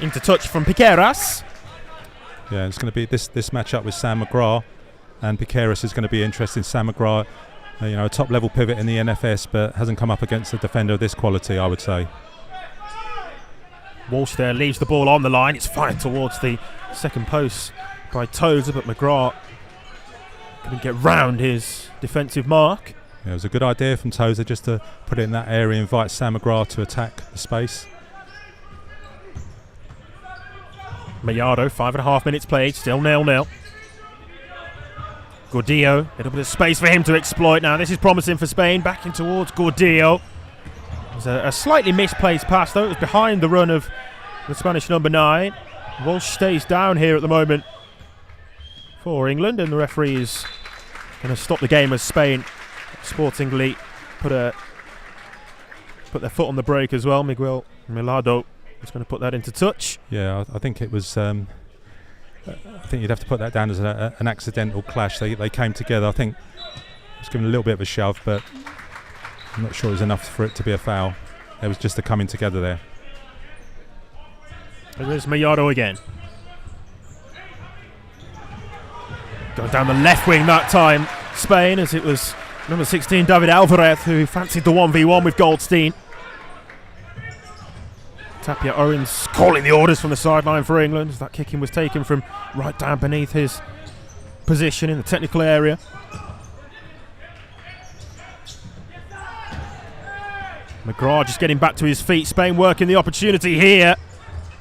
Speaker 1: into touch from Piqueras.
Speaker 2: Yeah, it's going to be this matchup with Sam McGrath, and Piqueras is going to be interesting. Sam McGrath, a top level pivot in the NFS, but hasn't come up against a defender of this quality, I would say.
Speaker 1: Walsh there leaves the ball on the line. It's fired towards the second post by Tozer, but McGrath couldn't get round his defensive mark.
Speaker 2: Yeah, it was a good idea from Tozer just to put it in that area, invite Sam McGrath to attack the space.
Speaker 1: Mellado, 5.5 minutes played, still 0-0. Gordillo, a little bit of space for him to exploit now. This is promising for Spain. Back in towards Gordillo. It was a slightly misplaced pass though. It was behind the run of the Spanish number 9. Walsh stays down here at the moment for England, and the referee is going to stop the game as Spain sportingly put their foot on the brake as well. Miguel Mellado is going to put that into touch.
Speaker 2: Yeah, I think it was. I think you'd have to put that down as an accidental clash. They came together. I think it was given a little bit of a shove, but I'm not sure it was enough for it to be a foul. It was just a coming together there.
Speaker 1: There's Mellado again. Going down the left wing that time, Spain, as it was number 16 David Alvarez who fancied the 1v1 with Goldstein. Tapia Owens calling the orders from the sideline for England as that kicking was taken from right down beneath his position in the technical area. McGrath just getting back to his feet. Spain working the opportunity here.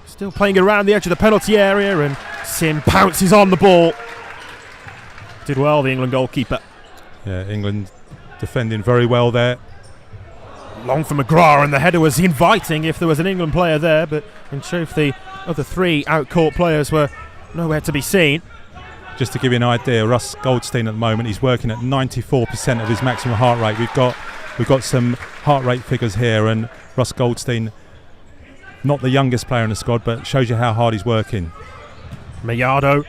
Speaker 1: Still playing around the edge of the penalty area, and Sim pounces on the ball. Did well, the England goalkeeper.
Speaker 2: Yeah, England defending very well there.
Speaker 1: Long for McGrath, and the header was inviting if there was an England player there, but in truth the other 3 out-court players were nowhere to be seen.
Speaker 2: Just to give you an idea, Russ Goldstein at the moment, he's working at 94% of his maximum heart rate. We've got some heart rate figures here, and Russ Goldstein, not the youngest player in the squad, but shows you how hard he's working.
Speaker 1: Mellado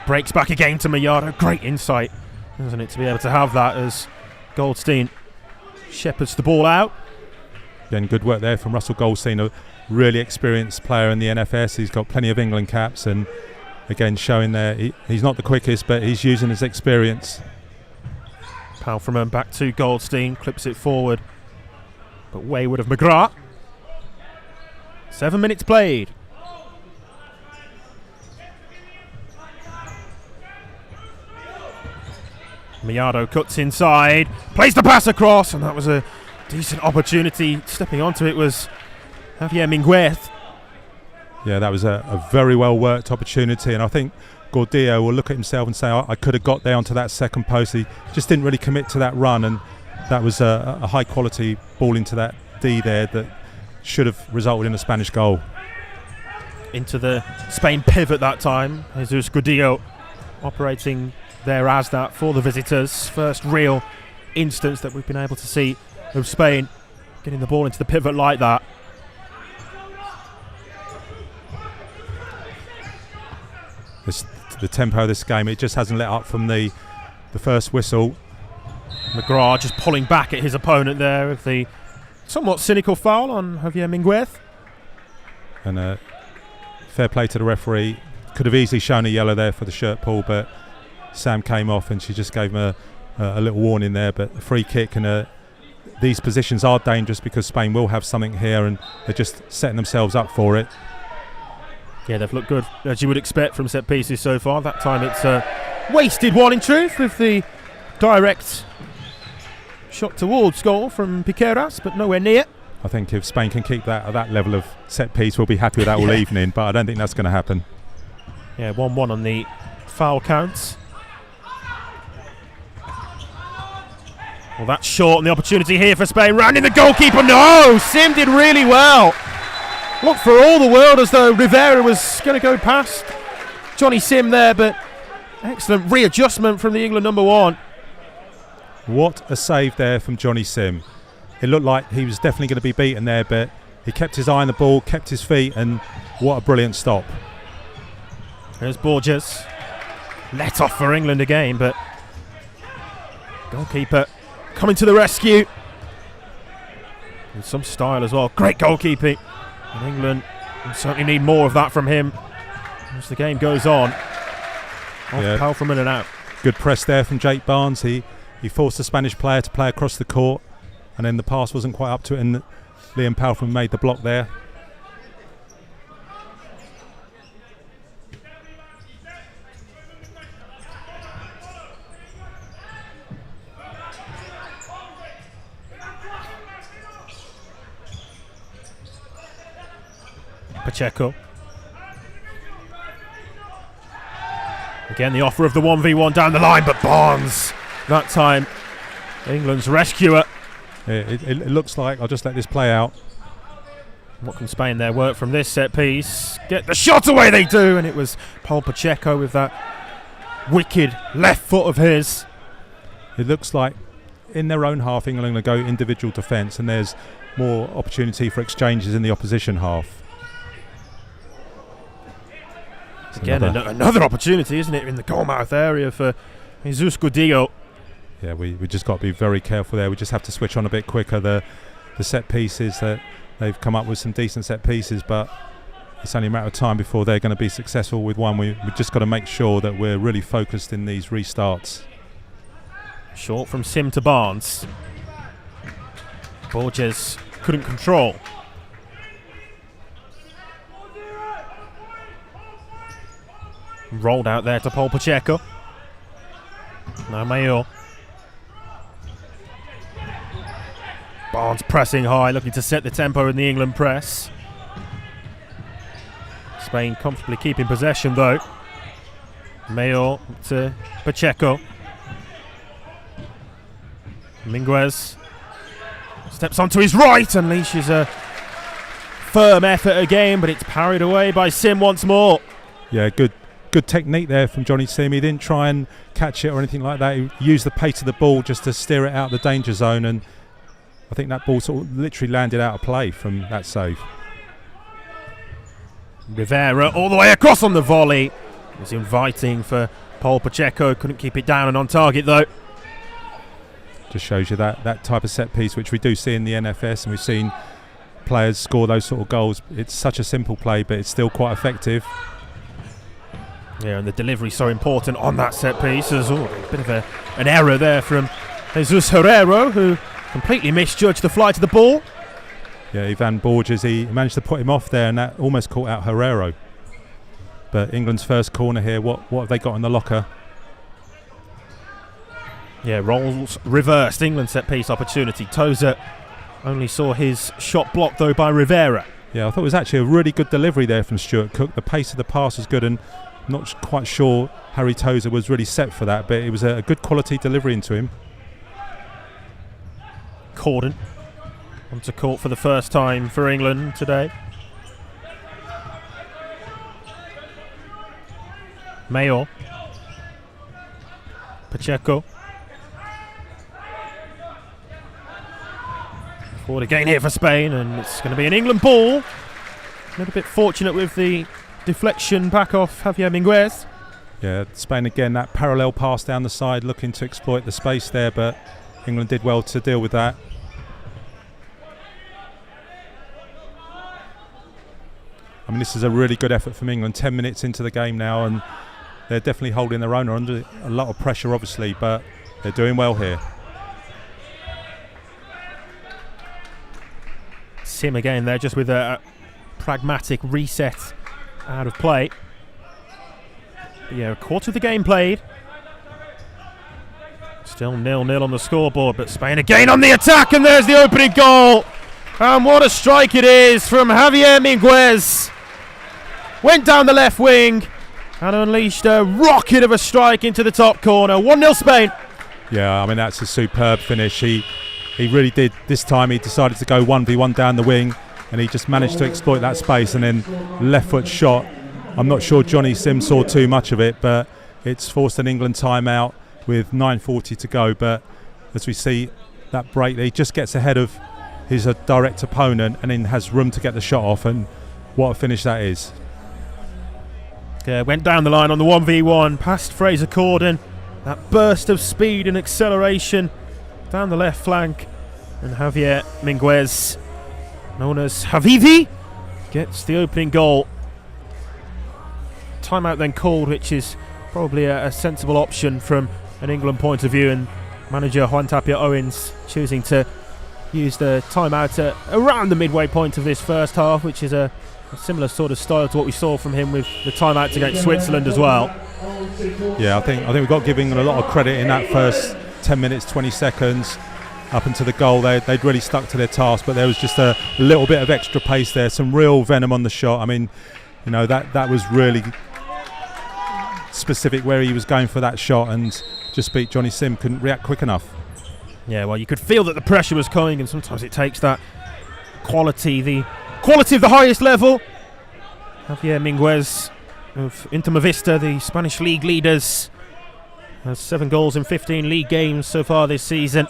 Speaker 1: breaks back again to Mellado. Great insight, isn't it, to be able to have that as Goldstein shepherds the ball out.
Speaker 2: Again, good work there from Russell Goldstein, a really experienced player in the NFS. He's got plenty of England caps, and again showing there he's not the quickest, but he's using his experience.
Speaker 1: Palfreman back to Goldstein, clips it forward, but wayward of McGrath. 7 minutes played. Mellado cuts inside, plays the pass across, and that was a decent opportunity. Stepping onto it was Javier Minguez.
Speaker 2: Yeah, that was a very well worked opportunity, and I think Gordillo will look at himself and say, I could have got there onto that second post. He just didn't really commit to that run, and that was a high quality ball into that D there that should have resulted in a Spanish goal.
Speaker 1: Into the Spain pivot that time, Jesus Gordillo operating there as that for the visitors. First real instance that we've been able to see of Spain getting the ball into the pivot like that.
Speaker 2: The tempo of this game, it just hasn't let up from the first whistle.
Speaker 1: McGrath just pulling back at his opponent there with the somewhat cynical foul on Javier Minguez.
Speaker 2: And fair play to the referee. Could have easily shown a yellow there for the shirt pull, but Sam came off and she just gave him a little warning there. But a free kick, and these positions are dangerous because Spain will have something here and they're just setting themselves up for it.
Speaker 1: Yeah, they've looked good, as you would expect from set pieces so far. That time it's a wasted one in truth, with the direct shot towards goal from Piqueras, but nowhere near.
Speaker 2: I think if Spain can keep that at that level of set piece, we'll be happy with that all evening, but I don't think that's going to happen.
Speaker 1: Yeah, 1-1 on the foul counts. Well, that's short, and the opportunity here for Spain. Rounding the goalkeeper. No! Sim did really well. Looked for all the world as though Rivera was going to go past Johnny Sim there, but excellent readjustment from the England number one.
Speaker 2: What a save there from Johnny Sim. It looked like he was definitely going to be beaten there, but he kept his eye on the ball, kept his feet, and what a brilliant stop.
Speaker 1: There's Borges. Let off for England again, but goalkeeper coming to the rescue. With some style as well. Great goalkeeping. And England will certainly need more of that from him as the game goes on. Off from in and out.
Speaker 2: Good press there from Jake Barnes. He forced the Spanish player to play across the court, and then the pass wasn't quite up to it, and Liam Palfrey made the block there.
Speaker 1: Pacheco. Again, the offer of the 1v1 down the line, but Barnes, that time, England's rescuer.
Speaker 2: It looks like, I'll just let this play out.
Speaker 1: What can Spain there work from this set piece? Get the shot away, they do, and it was Paul Pacheco with that wicked left foot of his.
Speaker 2: It looks like in their own half, England will go individual defence, and there's more opportunity for exchanges in the opposition half.
Speaker 1: Again, another opportunity, isn't it, in the goalmouth area for Jesus Gudillo.
Speaker 2: Yeah, we just got to be very careful there. We just have to switch on a bit quicker. The set pieces, that they've come up with some decent set pieces, but it's only a matter of time before they're going to be successful with one. We've just got to make sure that we're really focused in these restarts.
Speaker 1: Short from Sim to Barnes. Borges couldn't control. Rolled out there to Paul Pacheco. Now Mayor. Barnes pressing high, looking to set the tempo in the England press. Spain comfortably keeping possession though. Mayor to Pacheco. Minguez steps onto his right, unleashes a firm effort again, but it's parried away by Sim once more.
Speaker 2: Yeah, good technique there from Johnny Sim. He didn't try and catch it or anything like that. He used the pace of the ball just to steer it out of the danger zone, and I think that ball sort of literally landed out of play from that save. Rivera
Speaker 1: all the way across on the volley. It was inviting for Paul Pacheco. Couldn't keep it down and on target though.
Speaker 2: Just shows you that type of set piece which we do see in the NFS, and we've seen players score those sort of goals. It's such a simple play, but it's still quite effective.
Speaker 1: Yeah, and the delivery so important on that set piece. There's a bit of an error there from Jesus Herrero, who completely misjudged the flight of the ball.
Speaker 2: Yeah, Ivan Borges, he managed to put him off there, and that almost caught out Herrero. But England's first corner here, what have they got in the locker?
Speaker 1: Yeah, roles reversed. England set piece opportunity. Tozer only saw his shot blocked though by Rivera.
Speaker 2: Yeah, I thought it was actually a really good delivery there from Stuart Cook. The pace of the pass was good, and not quite sure Harry Tozer was really set for that, but it was a good quality delivery into him.
Speaker 1: Corden onto court for the first time for England today. Mayor. Pacheco. Forward again here for Spain, and it's going to be an England ball. A little bit fortunate with the deflection back off Javier Minguez.
Speaker 2: Yeah, Spain again, that parallel pass down the side, looking to exploit the space there, but England did well to deal with that. I mean, this is a really good effort from England. 10 minutes into the game now, and they're definitely holding their own. They're under a lot of pressure, obviously, but they're doing well here.
Speaker 1: Sim again there, just with a pragmatic reset out of play. Yeah, a quarter of the game played. Still 0-0 on the scoreboard, but Spain again on the attack, and there's the opening goal. And what a strike it is from Javier Minguez. Went down the left wing and unleashed a rocket of a strike into the top corner. 1-0 Spain.
Speaker 2: Yeah, I mean, that's a superb finish. He really did. This time he decided to go 1v1 down the wing, and he just managed to exploit that space, and then left foot shot. I'm not sure Johnny Sim saw too much of it, but it's forced an England timeout with 9:40 to go. But as we see that break, he just gets ahead of his direct opponent and then has room to get the shot off, and what a finish that is.
Speaker 1: Yeah, went down the line on the 1v1, past Fraser Corden. That burst of speed and acceleration down the left flank, and Javier Minguez, known as Javivi, gets the opening goal. Timeout then called, which is probably a sensible option from an England point of view, and manager Juan Tapia Owens choosing to use the timeout at around the midway point of this first half, which is a similar sort of style to what we saw from him with the timeouts against Switzerland as well.
Speaker 2: Yeah, I think we've got to give England a lot of credit in that first 10 minutes, 20 seconds up until the goal. They'd really stuck to their task, but there was just a little bit of extra pace there, some real venom on the shot. I mean, you know, that was really specific where he was going for that shot, and just beat Johnny Sim, couldn't react quick enough.
Speaker 1: Yeah, well, you could feel that the pressure was coming, and sometimes it takes that quality of the highest level. Javier Minguez of Intermovista, the Spanish league leaders, has 7 goals in 15 league games so far this season.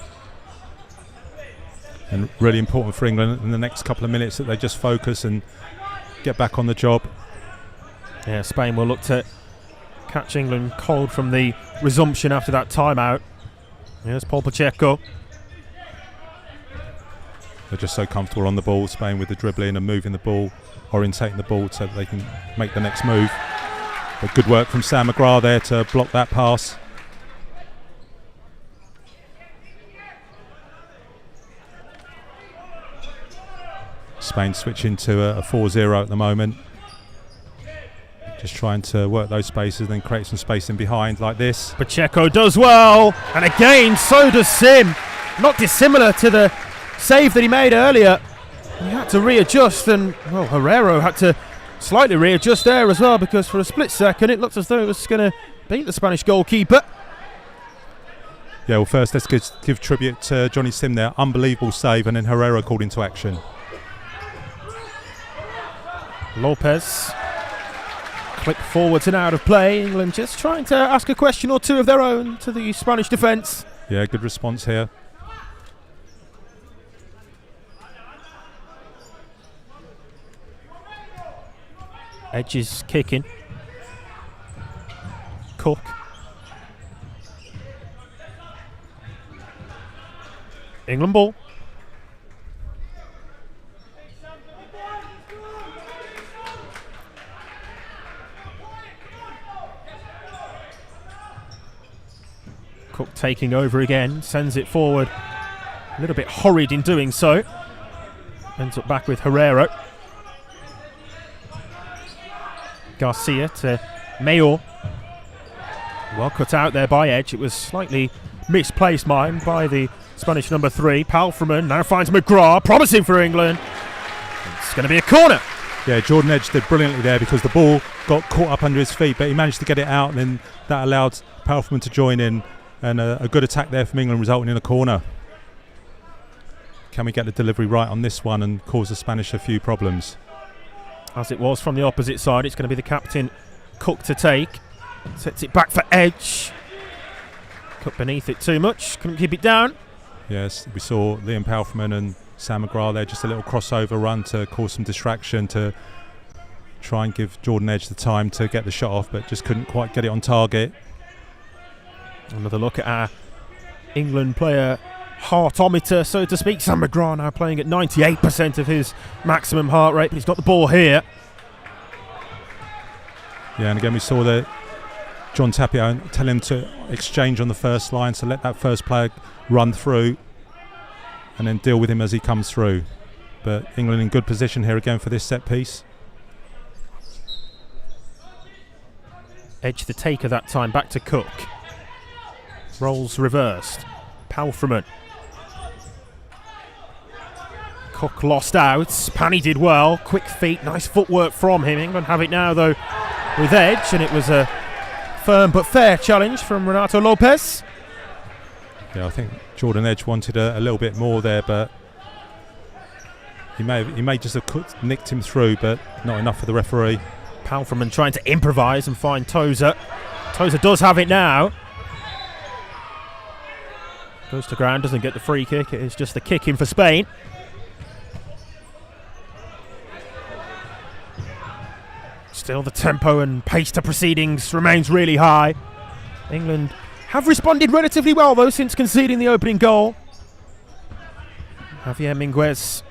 Speaker 2: And really important for England in the next couple of minutes that they just focus and get back on the job.
Speaker 1: Yeah, Spain will look to catch England cold from the resumption after that timeout. Here's Paul Pacheco.
Speaker 2: They're just so comfortable on the ball, Spain, with the dribbling and moving the ball, orientating the ball so that they can make the next move. But good work from Sam McGrath there to block that pass. Spain switching to a 4-0 at the moment. Just trying to work those spaces and then create some space in behind like this.
Speaker 1: Pacheco does well, and again so does Sim. Not dissimilar to the save that he made earlier. He had to readjust, and well, Herrero had to slightly readjust there as well, because for a split second it looked as though it was going to beat the Spanish goalkeeper.
Speaker 2: Yeah, well, first let's give tribute to Johnny Sim there. Unbelievable save, and then Herrero called into action.
Speaker 1: Lopez click forwards and out of play. England just trying to ask a question or two of their own to the Spanish defence.
Speaker 2: Yeah, good response here.
Speaker 1: Edge is kicking. Cook. England ball. Cook taking over again, sends it forward. A little bit hurried in doing so. Ends up back with Herrero. Garcia to Mayor. Well cut out there by Edge. It was slightly misplaced, mine, by the Spanish number 3. Palfreman now finds McGrath, promising for England. It's going to be a corner.
Speaker 2: Yeah, Jordan Edge did brilliantly there because the ball got caught up under his feet, but he managed to get it out, and then that allowed Palfreman to join in, and a good attack there from England resulting in a corner. Can we get the delivery right on this one and cause the Spanish a few problems?
Speaker 1: As it was from the opposite side, it's going to be the captain, Cook, to take. Sets it back for Edge. cut beneath it too much, couldn't keep it down.
Speaker 2: Yes, we saw Liam Palfreman and Sam McGrath there, just a little crossover run to cause some distraction to try and give Jordan Edge the time to get the shot off, but just couldn't quite get it on target.
Speaker 1: Another look at our England player heartometer, so to speak. Sam McGrath now playing at 98% of his maximum heart rate, but he's got the ball here. Yeah,
Speaker 2: and again we saw that John Tapio tell him to exchange on the first line, so let that first player run through and then deal with him as he comes through. But England in good position here again for this set piece.
Speaker 1: Edge the taker that time, back to Cook. Roles reversed. Palfreman. Cook lost out. Pani did well. Quick feet, nice footwork from him. England have it now though with Edge, and it was a firm but fair challenge from Renato Lopez.
Speaker 2: Yeah, I think Jordan Edge wanted a little bit more there, but he may just have nicked him through, but not enough for the referee.
Speaker 1: Palfreman trying to improvise and find Tozer. Tozer does have it now. Goes to ground, doesn't get the free kick. It is just the kick in for Spain. Still the tempo and pace to proceedings remains really high. England have responded relatively well though since conceding the opening goal. Javier Minguez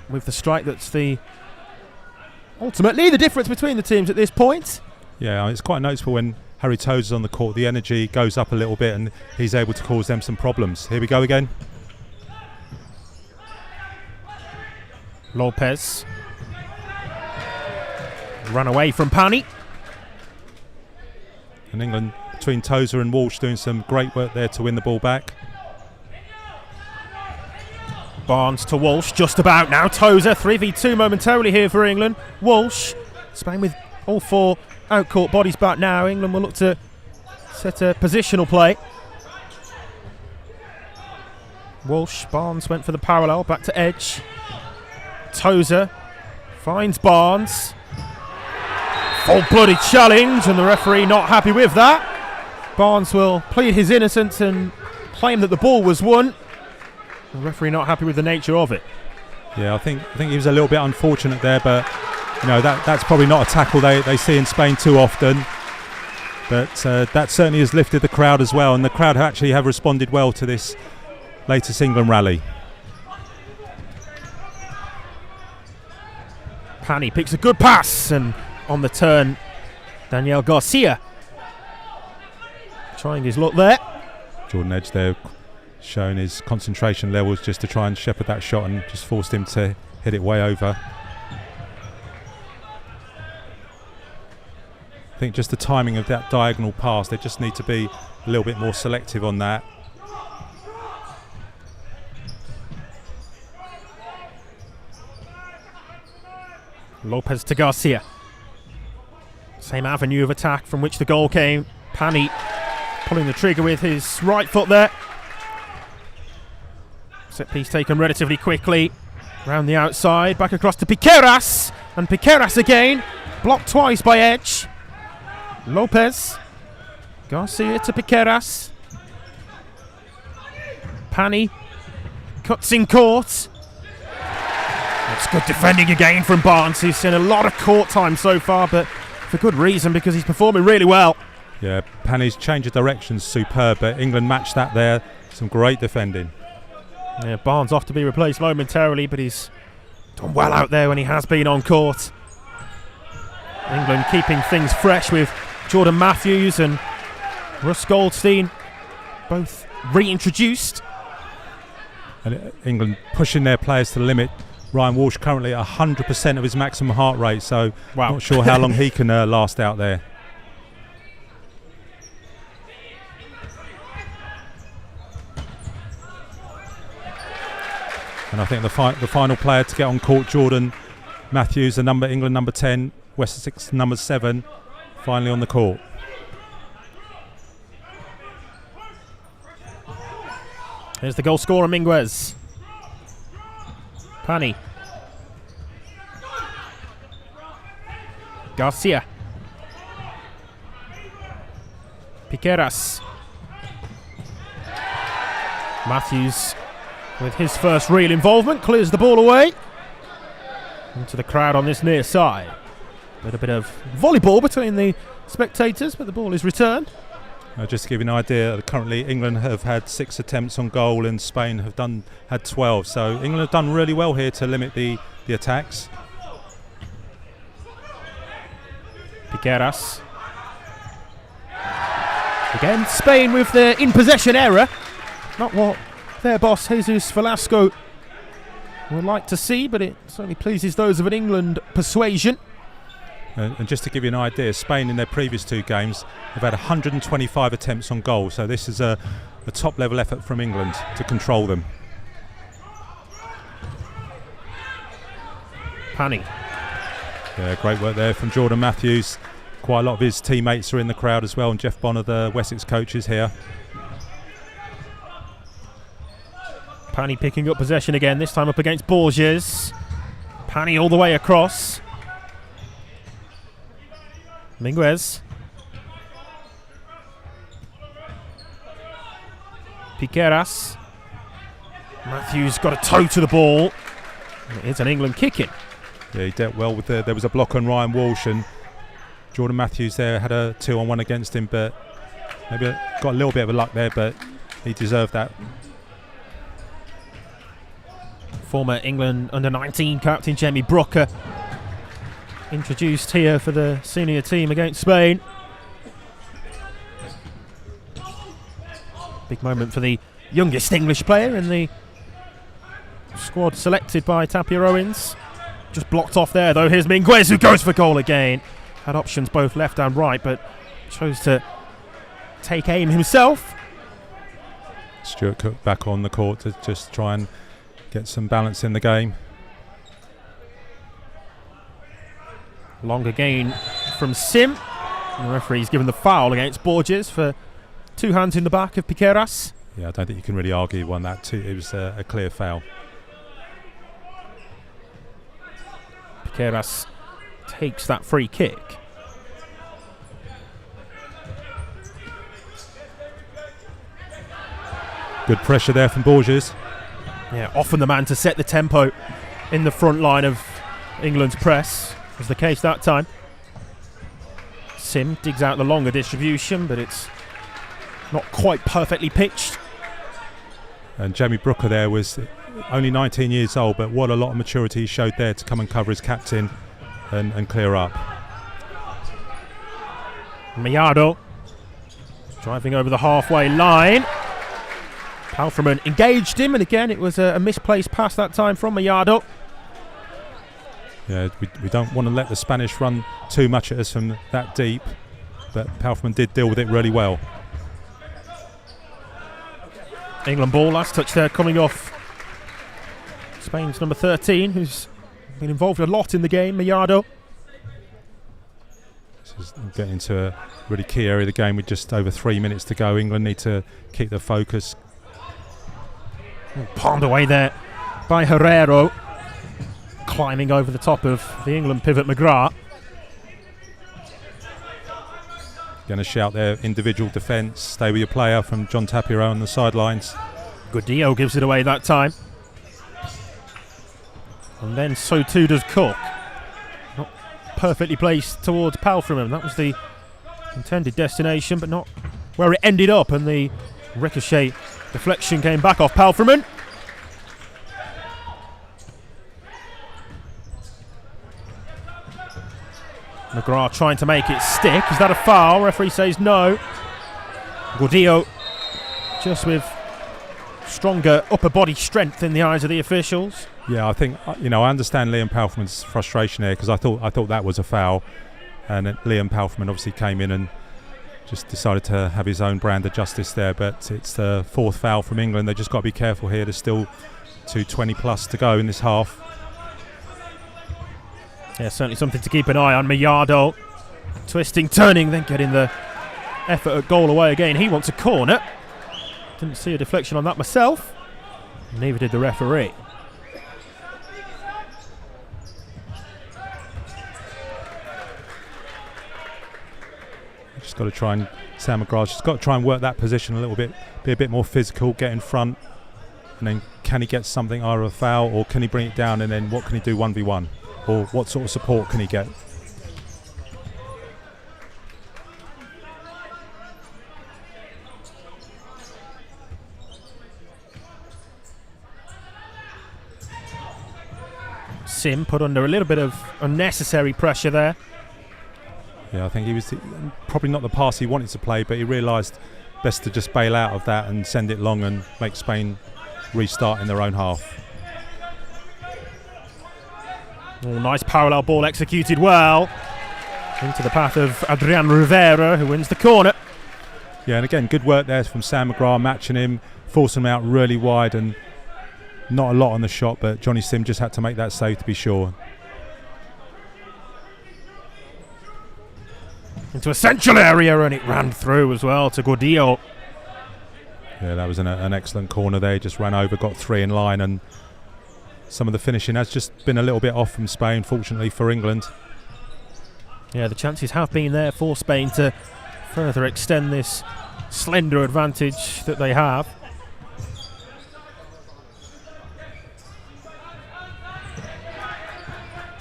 Speaker 1: with the strike that's ultimately the difference between the teams at this point.
Speaker 2: Yeah, it's quite noticeable when Harry Tozer's on the court, the energy goes up a little bit and he's able to cause them some problems. Here we go again.
Speaker 1: Lopez. Run away from Pani.
Speaker 2: And England, between Tozer and Walsh, doing some great work there to win the ball back.
Speaker 1: Barnes to Walsh, just about now. Tozer, 3v2 momentarily here for England. Walsh, Spain with all four out-court bodies back now. England will look to set a positional play. Walsh, Barnes went for the parallel, back to Edge. Tozer finds Barnes. Full-blooded challenge, and the referee not happy with that. Barnes will plead his innocence and claim that the ball was won. The referee not happy with the nature of it.
Speaker 2: Yeah, I think he was a little bit unfortunate there, but you know that's probably not a tackle they see in Spain too often. But that certainly has lifted the crowd as well, and the crowd actually have responded well to this latest England rally.
Speaker 1: Pani picks a good pass, and on the turn, Daniel Garcia trying his luck there.
Speaker 2: Jordan Edge there showing his concentration levels just to try and shepherd that shot, and just forced him to hit it way over. I think just the timing of that diagonal pass, they just need to be a little bit more selective on that.
Speaker 1: Lopez to Garcia. Same avenue of attack from which the goal came. Pani pulling the trigger with his right foot there. Set piece taken relatively quickly. Round the outside, back across to Piqueras. And Piqueras again. Blocked twice by Edge. Lopez. Garcia to Piqueras. Pani cuts in court. That's good defending again from Barnes, who's seen a lot of court time so far, but for good reason, because he's performing really well.
Speaker 2: Yeah, Pani's change of direction's superb, but England matched that there. Some great defending.
Speaker 1: Yeah, Barnes off to be replaced momentarily, but he's done well out there when he has been on court. England keeping things fresh with Jordan Matthews and Russ Goldstein both reintroduced.
Speaker 2: And England pushing their players to the limit. Ryan Walsh currently at 100% of his maximum heart rate, so
Speaker 1: wow.
Speaker 2: Not sure how long he can last out there. And I think the final player to get on court, Jordan Matthews, England number 10, West Sussex number 7, finally on the court.
Speaker 1: Here's the goal scorer, Minguez. Pani. Garcia. Piqueras. Matthews, with his first real involvement, clears the ball away into the crowd on this near side. A bit of volleyball between the spectators, but the ball is returned.
Speaker 2: Just to give you an idea, currently England have had 6 attempts on goal and Spain have had 12. So England have done really well here to limit the attacks.
Speaker 1: Piqueras. Again, Spain with their in-possession error. Not what their boss Jesus Velasco would like to see, but it certainly pleases those of an England persuasion.
Speaker 2: And just to give you an idea, Spain in their previous 2 games have had 125 attempts on goal. So this is a top-level effort from England to control them.
Speaker 1: Panny.
Speaker 2: Yeah, great work there from Jordan Matthews. Quite a lot of his teammates are in the crowd as well, and Jeff Bonner, the Wessex coach, is here.
Speaker 1: Panny picking up possession again, this time up against Borges. Panny all the way across. Minguez. Piqueras. Matthews got a toe to the ball. It's an England kick-in.
Speaker 2: Yeah, he dealt well with there was a block on Ryan Walsh, and Jordan Matthews there had a 2-on-1 against him, but maybe got a little bit of luck there, but he deserved that.
Speaker 1: Former England under-19 captain Jamie Brooker introduced here for the senior team against Spain. Big moment for the youngest English player in the squad selected by Tapia Owens. Just blocked off there though. Here's Minguez, who goes for goal again. Had options both left and right, but chose to take aim himself.
Speaker 2: Stuart Cook back on the court to just try and get some balance in the game.
Speaker 1: Long again from Sim. And the referee's given the foul against Borges for 2 hands in the back of Piqueras.
Speaker 2: Yeah, I don't think you can really argue on that too. It was a clear foul.
Speaker 1: Piqueras takes that free kick.
Speaker 2: Good pressure there from Borges.
Speaker 1: Yeah, often the man to set the tempo in the front line of England's press. Was the case that time. Sim digs out the longer distribution, but it's not quite perfectly pitched.
Speaker 2: And Jamie Brooker there was only 19 years old, but what a lot of maturity he showed there to come and cover his captain and clear up.
Speaker 1: Mayado driving over the halfway line. Palfreman engaged him, and again it was a misplaced pass that time from Mayado.
Speaker 2: Yeah, we don't want to let the Spanish run too much at us from that deep, but Palfreman did deal with it really well.
Speaker 1: England ball, last touch there coming off Spain's number 13, who's been involved a lot in the game, Mayado.
Speaker 2: This is getting into a really key area of the game with just over 3 minutes to go. England need to keep the focus.
Speaker 1: Palmed away there by Herrero, climbing over the top of the England pivot McGrath.
Speaker 2: Going to shout their individual defence, stay with your player from John Tapia on the sidelines.
Speaker 1: Gordillo gives it away that time. And then so too does Cook. Not perfectly placed towards Palfreman. That was the intended destination, but not where it ended up, and the ricochet deflection came back off Palfreman. McGrath trying to make it stick. Is that a foul? Referee says no. Gordillo just with stronger upper body strength in the eyes of the officials.
Speaker 2: Yeah, I think I understand Liam Palfreman's frustration here, because I thought that was a foul, and Liam Palfreman obviously came in and just decided to have his own brand of justice there. But it's the 4th foul from England. They've just got to be careful here. There's still 2:20 plus to go in this half.
Speaker 1: Yeah, certainly something to keep an eye on. Mayado twisting, turning, then getting the effort at goal away again. He wants a corner. Didn't see a deflection on that myself. Neither did the referee.
Speaker 2: Just got to try and Sam McGrath's just got to try and work that position a little bit, be a bit more physical, get in front, and then can he get something, either a foul, or can he bring it down, and then what can he do 1v1, or what sort of support can he get?
Speaker 1: Sim put under a little bit of unnecessary pressure there.
Speaker 2: Yeah, I think he was probably not the pass he wanted to play, but he realised best to just bail out of that and send it long and make Spain restart in their own half.
Speaker 1: Oh, nice parallel ball executed well into the path of Adrian Rivera, who wins the corner.
Speaker 2: Yeah, and again, good work there from Sam McGrath, matching him, forcing him out really wide, and not a lot on the shot, but Johnny Sim just had to make that save to be sure.
Speaker 1: Into a central area, and it ran through as well to Gordillo.
Speaker 2: Yeah, that was an excellent corner there. Just ran over, got 3 in line, and some of the finishing has just been a little bit off from Spain, fortunately for England.
Speaker 1: Yeah, the chances have been there for Spain to further extend this slender advantage that they have.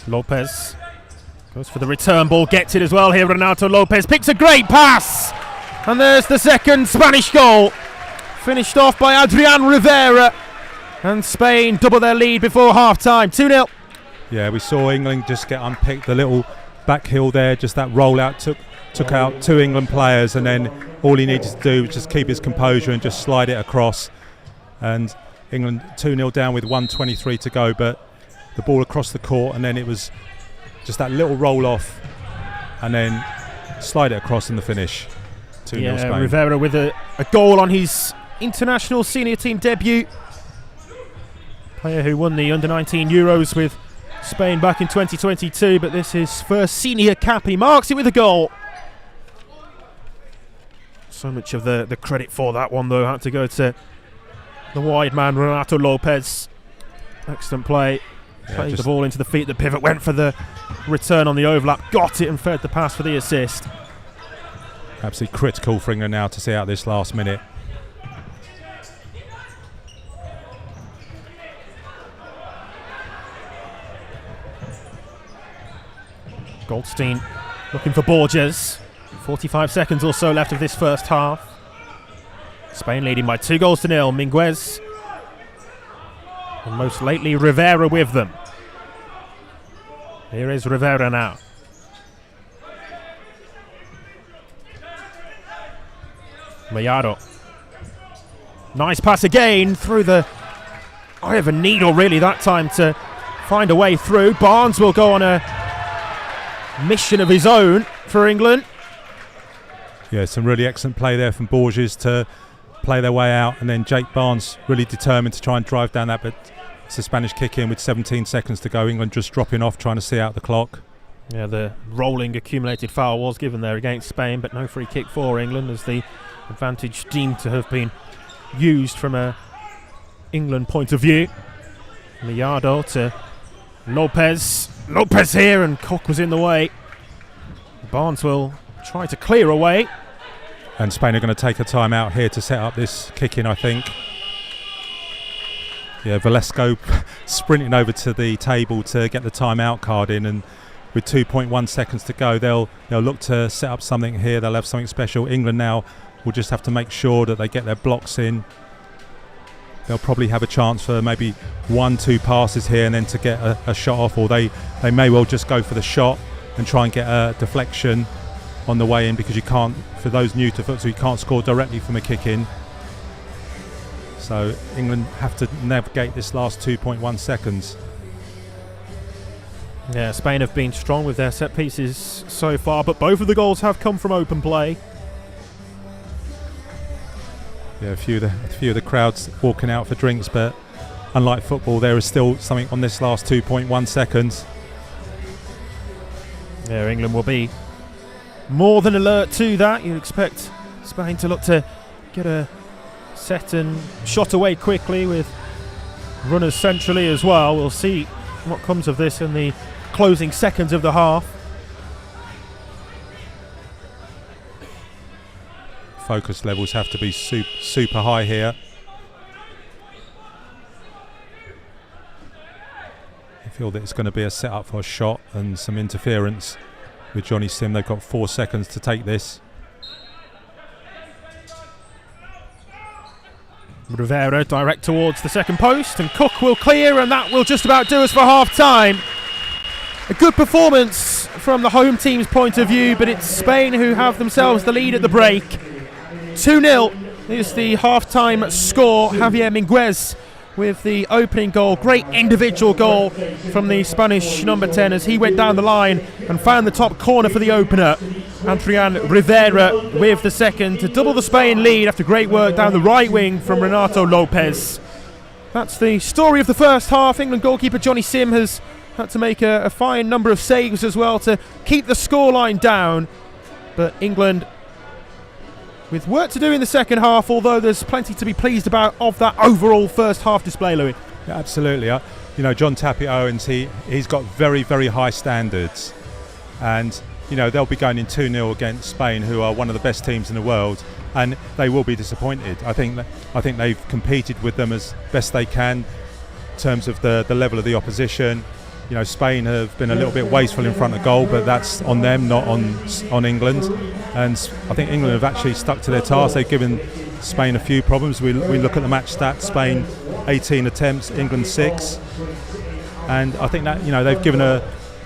Speaker 1: Lopez goes for the return ball, gets it as well here. Renato Lopez picks a great pass, and there's the second Spanish goal, finished off by Adrian Rivera, and Spain double their lead before half-time, 2-0.
Speaker 2: Yeah, we saw England just get unpicked, the little back heel there, just that rollout took out 2 England players, and then all he needed to do was just keep his composure and just slide it across, and England 2-0 down with 1:23 to go, but the ball across the court, and then it was just that little roll off and then slide it across in the finish. 2-0 Spain.
Speaker 1: Rivera with a goal on his international senior team debut. Player who won the under-19 Euros with Spain back in 2022, but this is first senior cap. He marks it with a goal. So much of the credit for that one, though, had to go to the wide man, Renato Lopez. Excellent play. Played the ball into the feet of the pivot, went for the return on the overlap, got it and fed the pass for the assist.
Speaker 2: Absolutely critical for England now to see out this last minute.
Speaker 1: Goldstein looking for Borges. 45 seconds or so left of this first half. Spain leading by 2-0. Minguez, and most lately Rivera with them. Here is Rivera now. Mayaro. Nice pass again through the eye of a needle, really, that time to find a way through. Barnes will go on a mission of his own for England.
Speaker 2: Yeah, some really excellent play there from Borges to play their way out, and then Jake Barnes really determined to try and drive down that, but it's a Spanish kick in with 17 seconds to go. England just dropping off, trying to see out the clock.
Speaker 1: Yeah, the rolling accumulated foul was given there against Spain, but no free kick for England, as the advantage deemed to have been used from a England point of view. Millardo to Lopez. Lopez here, and Koch was in the way. Barnes will try to clear away.
Speaker 2: And Spain are going to take a time out here to set up this kick in, I think. Yeah, Velasco sprinting over to the table to get the timeout card in, and with 2.1 seconds to go, they'll look to set up something here. They'll have something special. England now will just have to make sure that they get their blocks in. They'll probably have a chance for maybe 1-2 passes here and then to get a shot off, or they may well just go for the shot and try and get a deflection on the way in, because you can't, for those new to futsal, you can't score directly from a kick in. So England have to navigate this last 2.1 seconds.
Speaker 1: Yeah, Spain have been strong with their set pieces so far, but both of the goals have come from open play.
Speaker 2: Yeah, a few of the crowds walking out for drinks, but unlike football, there is still something on this last 2.1 seconds.
Speaker 1: Yeah, England will be more than alert to that. You expect Spain to look to get a set and shot away quickly with runners centrally as well. We'll see what comes of this in the closing seconds of the half.
Speaker 2: Focus levels have to be super high here. feel that it's going to be a set-up for a shot and some interference with Johnny Sim. They've got 4 seconds to take this.
Speaker 1: Rivera direct towards the second post, and Cook will clear, and that will just about do us for half-time. A good performance from the home team's point of view, but it's Spain who have themselves the lead at the break. 2-0 is the half-time score. Javier Minguez with the opening goal. Great individual goal from the Spanish number 10 as he went down the line and found the top corner for the opener. Adrian Rivera with the second to double the Spain lead after great work down the right wing from Renato Lopez. That's the story of the first half. England goalkeeper Johnny Sim has had to make a fine number of saves as well to keep the scoreline down. But England with work to do in the second half, although there's plenty to be pleased about of that overall first half display, Louis.
Speaker 2: Yeah, absolutely. John Tappy Owens, he's got very, very high standards. And, they'll be going in 2-0 against Spain, who are one of the best teams in the world. And they will be disappointed. I think they've competed with them as best they can in terms of the level of the opposition. Spain have been a little bit wasteful in front of goal, but that's on them, not on England. And I think England have actually stuck to their task. They've given Spain a few problems. We look at the match stats: Spain 18 attempts, England 6. And I think that they've given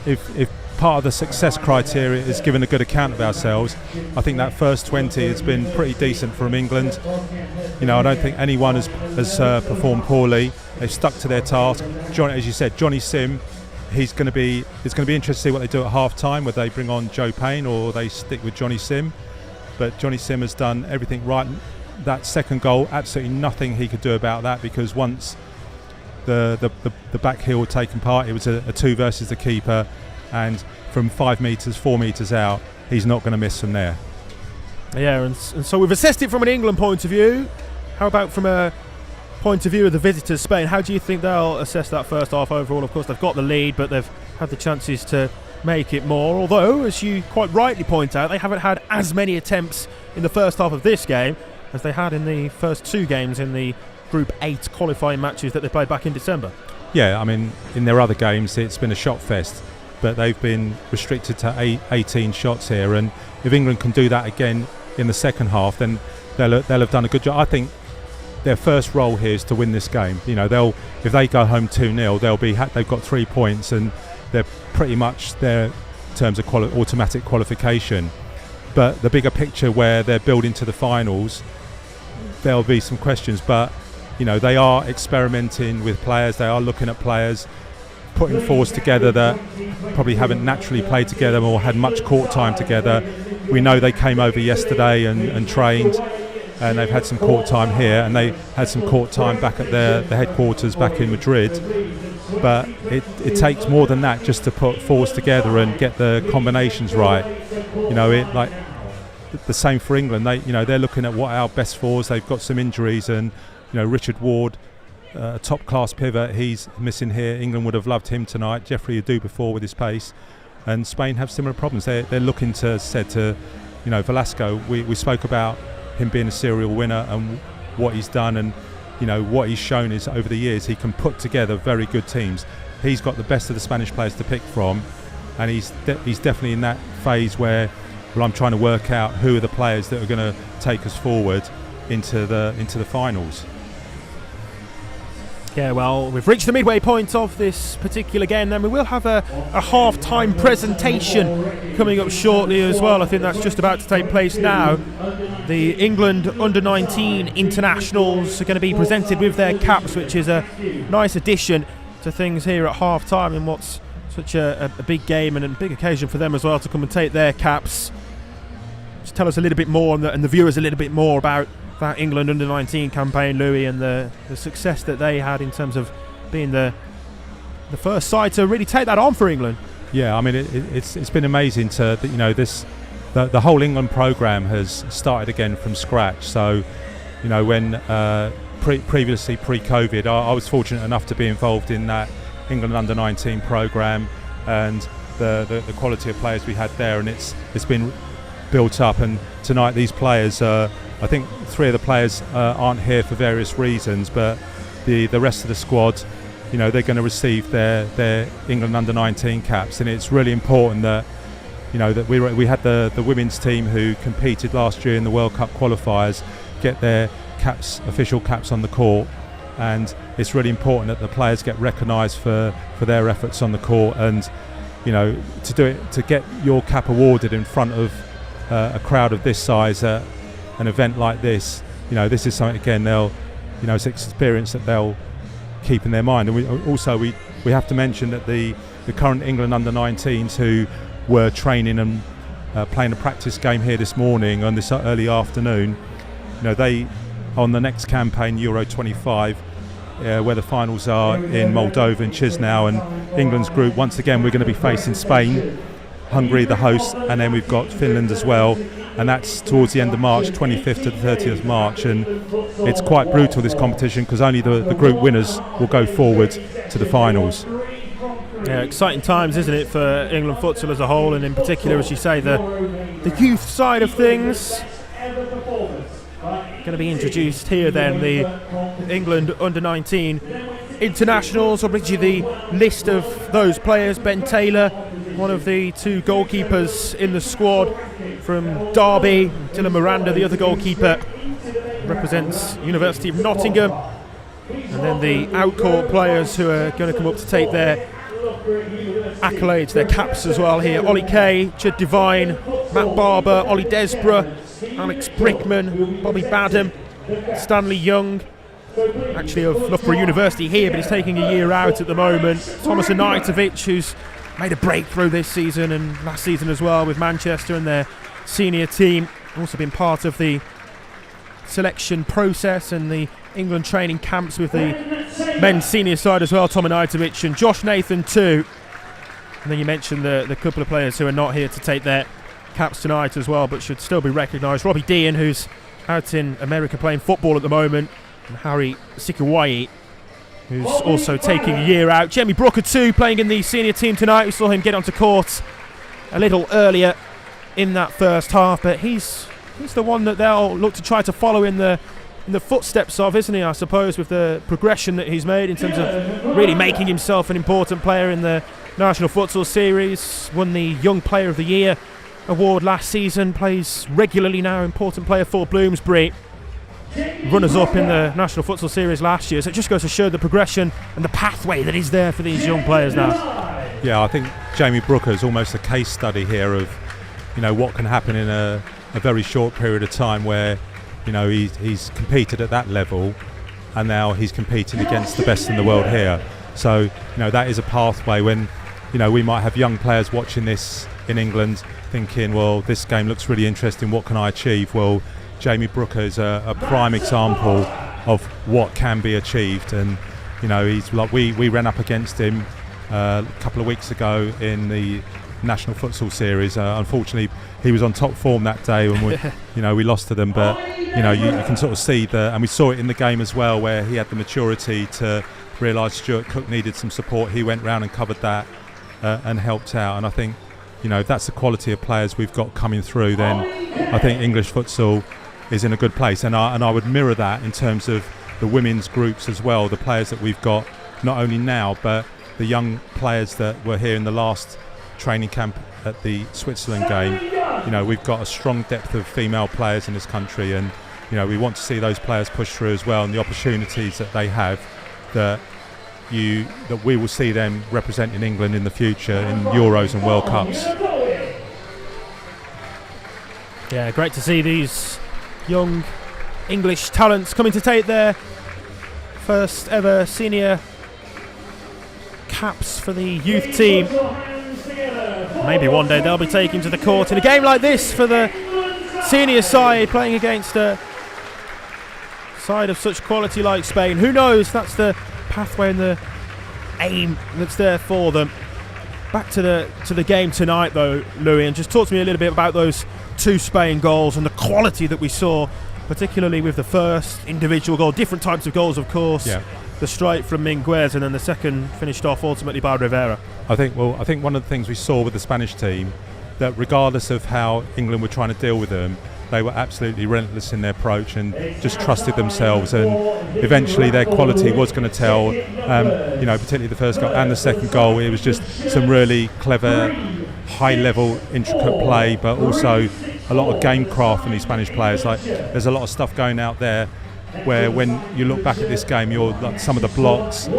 Speaker 2: if part of the success criteria is given a good account of ourselves, I think that first 20 has been pretty decent from England. I don't think anyone has performed poorly. They've stuck to their task. As you said, Johnny Sim. It's going to be interesting to see what they do at half time, whether they bring on Joe Payne or they stick with Johnny Sim. But Johnny Sim has done everything right. That second goal, absolutely nothing he could do about that, because once the back heel had taken part, it was a 2 versus the keeper, and from 5 metres, 4 metres out, he's not going to miss from there.
Speaker 1: Yeah, and so we've assessed it from an England point of view. How about from a point of view of the visitors, Spain? How do you think they'll assess that first half overall? Of course, they've got the lead, but they've had the chances to make it more. Although, as you quite rightly point out, they haven't had as many attempts in the first half of this game as they had in the first 2 games in the Group 8 qualifying matches that they played back in December.
Speaker 2: Yeah, in their other games, it's been a shot fest, but they've been restricted to 18 shots here. And if England can do that again in the second half, then they'll have done a good job. I think their first role here is to win this game. If they go home 2-0, they've got 3 points, and they're pretty much there in terms of automatic qualification. But the bigger picture, where they're building to the finals, there'll be some questions. But they are experimenting with players. They are looking at players, putting forwards together that probably haven't naturally played together or had much court time together. We know they came over yesterday and trained, and they've had some court time here, and they had some court time back at the headquarters back in Madrid. But it takes more than that just to put forwards together and get the combinations right. The same for England. They're looking at what our best forwards. They've got some injuries, and Richard Ward, a top class pivot, he's missing here. England would have loved him tonight. Jeffrey Adu before with his pace, and Spain have similar problems. They're looking to Velasco. We spoke about him being a serial winner and what he's done, and what he's shown is over the years he can put together very good teams. He's got the best of the Spanish players to pick from, and he's definitely in that phase where I'm trying to work out who are the players that are going to take us forward into the finals.
Speaker 1: Yeah, well, we've reached the midway point of this particular game. Then we will have a half-time presentation coming up shortly as well. I think that's just about to take place now. The England under-19 internationals are going to be presented with their caps, which is a nice addition to things here at half-time in what's such a big game and a big occasion for them as well to come and take their caps. Just tell us a little bit more, and the viewers a little bit more about that England under-19 campaign, Louis, and the success that they had in terms of being the first side to really take that on for England.
Speaker 2: Yeah, it's been amazing to the whole England programme has started again from scratch. So when previously pre-COVID, I was fortunate enough to be involved in that England under-19 programme, and the quality of players we had there, and it's been built up. And tonight these players, I think 3 of the players aren't here for various reasons, but the rest of the squad, they're going to receive their England under-19 caps, and it's really important that that we had the women's team who competed last year in the World Cup qualifiers get their caps, official caps on the court, and it's really important that the players get recognised for their efforts on the court, and to do it, to get your cap awarded in front of a crowd of this size at an event like this. This is something, again, it's an experience that they'll keep in their mind. And we have to mention that the current England under-19s who were training and playing a practice game here this morning on this early afternoon, they, on the next campaign, Euro 25, where the finals are in Moldova and Chisinau, and England's group, once again, we're going to be facing Spain, Hungary the host, and then we've got Finland as well, and that's towards the end of March, 25th to the 30th of March, and it's quite brutal, this competition, because only the group winners will go forward to the finals.
Speaker 1: Yeah, exciting times, isn't it, for England futsal as a whole, and in particular, as you say, the youth side of things going to be introduced here then. The England under-19 internationals. I'll bring you the list of those players. Ben Taylor, one of the two goalkeepers in the squad from Derby. Dylan Miranda, the other goalkeeper, represents University of Nottingham. And then the outcourt players who are going to come up to take their accolades, their caps as well here. Ollie Kay, Chad Devine, Matt Barber, Ollie Desborough, Alex Brickman, Bobby Badham, Stanley Young, actually of Loughborough University here, but he's taking a year out at the moment. Thomas Anajtovic, who's made a breakthrough this season and last season as well with Manchester and their senior team. Also been part of the selection process and the England training camps with the men's senior side as well, Tom Anajtovic and Josh Nathan too. And then you mentioned the couple of players who are not here to take their caps tonight as well, but should still be recognised. Robbie Dean, who's out in America playing football at the moment, and Harry Sikawai, who's also taking a year out. Jamie Brooker too, playing in the senior team tonight. We saw him get onto court a little earlier in that first half, but he's the one that they'll look to try to follow in the footsteps of, isn't he, I suppose, with the progression that he's made in terms of really making himself an important player in the National Futsal Series. Won the Young Player of the Year award last season, plays regularly now, important player for Bloomsbury. Runners-up in the National Futsal Series last year, so it just goes to show the progression and the pathway that is there for these young players now.
Speaker 2: Yeah, I think Jamie Brooker is almost a case study here of what can happen in a very short period of time, where he's competed at that level and now he's competing against the best in the world here. So that is a pathway when we might have young players watching this in England thinking, well, this game looks really interesting, what can I achieve? Well, Jamie Brooker is a prime example of what can be achieved, and he's like, we ran up against him a couple of weeks ago in the National Futsal Series. Unfortunately, he was on top form that day when we lost to them, but you can sort of see and we saw it in the game as well, where he had the maturity to realise Stuart Cook needed some support. He went round and covered that and helped out, and I think if that's the quality of players we've got coming through, then I think English futsal is in a good place, and I would mirror that in terms of the women's groups as well, the players that we've got not only now, but the young players that were here in the last training camp at the Switzerland game. We've got a strong depth of female players in this country, and we want to see those players push through as well, and the opportunities that they have, that we will see them representing England in the future in Euros and World Cups.
Speaker 1: Yeah, great to see these young English talents coming to take their first ever senior caps for the youth team. Maybe one day they'll be taken to the court in a game like this for the senior side, playing against a side of such quality like Spain. Who knows? That's the pathway and the aim that's there for them. Back to the game tonight though, Louis, and just talk to me a little bit about those two Spain goals and the quality that we saw, particularly with the first individual goal. Different types of goals, of course. Yeah. The strike from Minguez, and then the second finished off ultimately by Rivera. I think one of the things we saw with the Spanish team, that regardless of how England were trying to deal with them,
Speaker 2: they were absolutely relentless in their approach and just trusted themselves, and eventually their quality was going to tell. Particularly the first goal and the second goal, it was just some really clever, high-level, intricate play, but also a lot of game craft from these Spanish players. Like, there's a lot of stuff going out there where when you look back at this game, you're like, some of the blocks,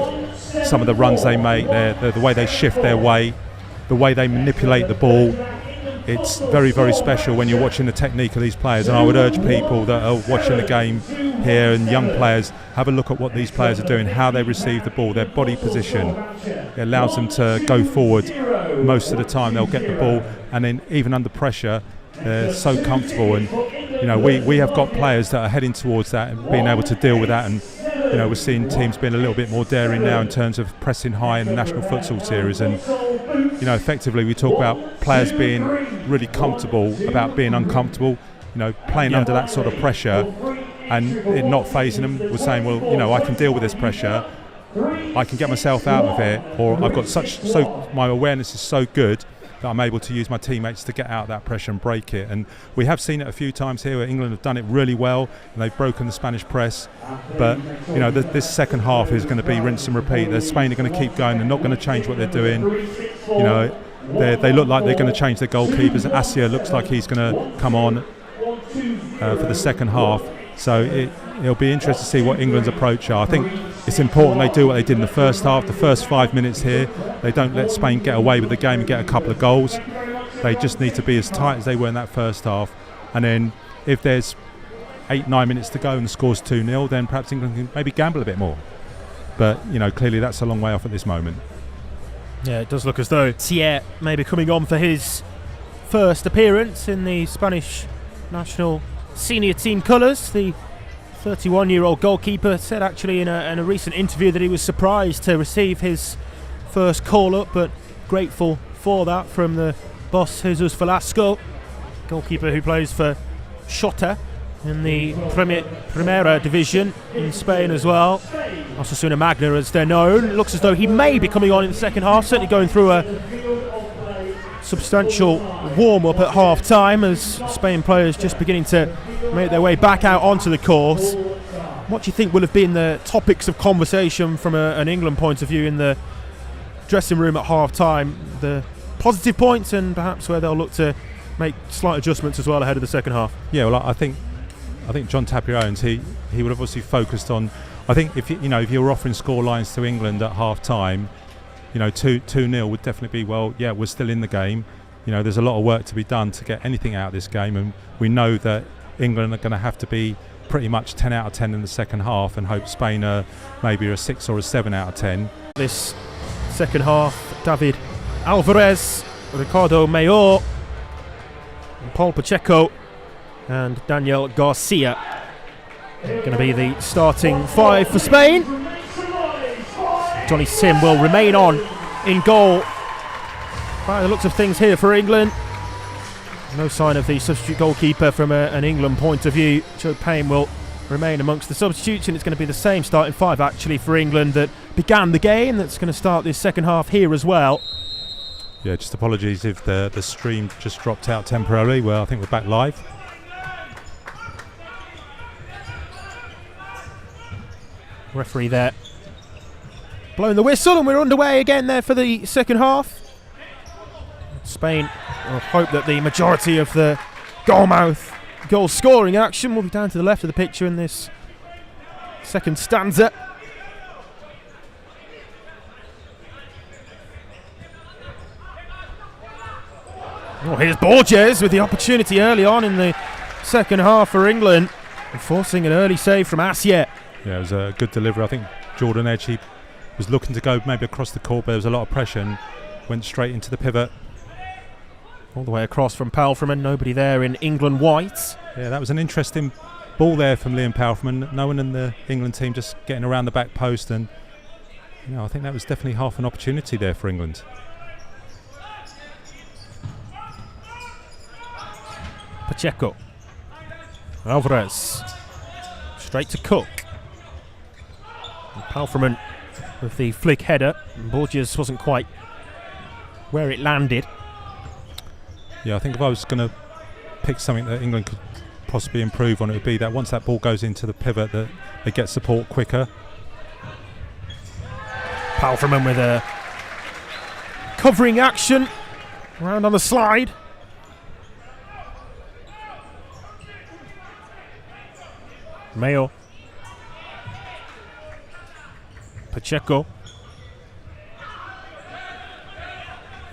Speaker 2: some of the runs they make, the way they shift their weight, the way they manipulate the ball. It's very, very special when you're watching the technique of these players, and I would urge people that are watching the game here and young players, have a look at what these players are doing, how they receive the ball, their body position. It allows them to go forward. Most of the time they'll get the ball, and then even under pressure they're so comfortable, and we have got players that are heading towards that and being able to deal with that, and we're seeing teams being a little bit more daring now in terms of pressing high in the National Futsal Series, and effectively we talk about players being really comfortable about being uncomfortable, playing under that sort of pressure and it not phasing them. We're saying, well, I can deal with this pressure, I can get myself out of it, or I've got my awareness is so good that I'm able to use my teammates to get out of that pressure and break it. And we have seen it a few times here where England have done it really well and they've broken the Spanish press, but this second half is going to be rinse and repeat. Spain are going to keep going, they're not going to change what they're doing. They look like they're going to change their goalkeepers. Asia looks like he's going to come on for the second half, so it'll be interesting to see what England's approach are. I think it's important they do what they did in the first half. The first 5 minutes here, they don't let Spain get away with the game and get a couple of goals. They just need to be as tight as they were in that first half, and then if there's 8-9 minutes to go and the score's 2-0, then perhaps England can maybe gamble a bit more, but clearly that's a long way off at this moment.
Speaker 1: Yeah, it does look as though Thier may be coming on for his first appearance in the Spanish national senior team colours. The 31-year-old goalkeeper said actually in a recent interview that he was surprised to receive his first call-up, but grateful for that from the boss Jesus Velasco, goalkeeper who plays for Xota in the Primera Division in Spain as well. Osasuna Magna as they're known. It looks as though he may be coming on in the second half, certainly going through a substantial warm-up at half-time as Spain players just beginning to make their way back out onto the court. What do you think will have been the topics of conversation from an England point of view in the dressing room at half-time? The positive points and perhaps where they'll look to make slight adjustments as well ahead of the second half?
Speaker 2: Yeah, well, I think John Tapia-Owens, he would have obviously focused on, I think if you were offering score lines to England at half-time, 2-0 would definitely be, we're still in the game. There's a lot of work to be done to get anything out of this game, and we know that England are going to have to be pretty much 10 out of 10 in the second half and hope Spain are maybe a 6 or a 7 out of 10.
Speaker 1: This second half, David Alvarez, Ricardo Mayor, Paul Pacheco and Daniel Garcia going to be the starting five for Spain. Johnny Sim will remain on in goal by the looks of things here for England. No sign of the substitute goalkeeper from an England point of view. Joe Payne will remain amongst the substitutes, and it's going to be the same starting five actually for England that began the game that's going to start this second half here as well.
Speaker 2: Yeah, just apologies if the stream just dropped out temporarily. Well, I think we're back live.
Speaker 1: Referee there blowing the whistle, and we're underway again there for the second half. Spain will hope that the majority of the goal scoring action will be down to the left of the picture in this second stanza. Oh, here's Borges with the opportunity early on in the second half for England, and forcing an early save from Asia.
Speaker 2: Yeah, it was a good delivery. I think Jordan Edge, he was looking to go maybe across the court, but there was a lot of pressure and went straight into the pivot.
Speaker 1: All the way across from Palfreman, nobody there in England white.
Speaker 2: Yeah, that was an interesting ball there from Liam Palfreman. No one in the England team just getting around the back post, and I think that was definitely half an opportunity there for England.
Speaker 1: Pacheco, Alvarez, straight to Cook. And Palfreman with the flick header. Borges wasn't quite where it landed.
Speaker 2: Yeah, I think if I was going to pick something that England could possibly improve on it would be that once that ball goes into the pivot, that they get support quicker.
Speaker 1: Palfreman with a covering action around on the slide. Mayo. Pacheco.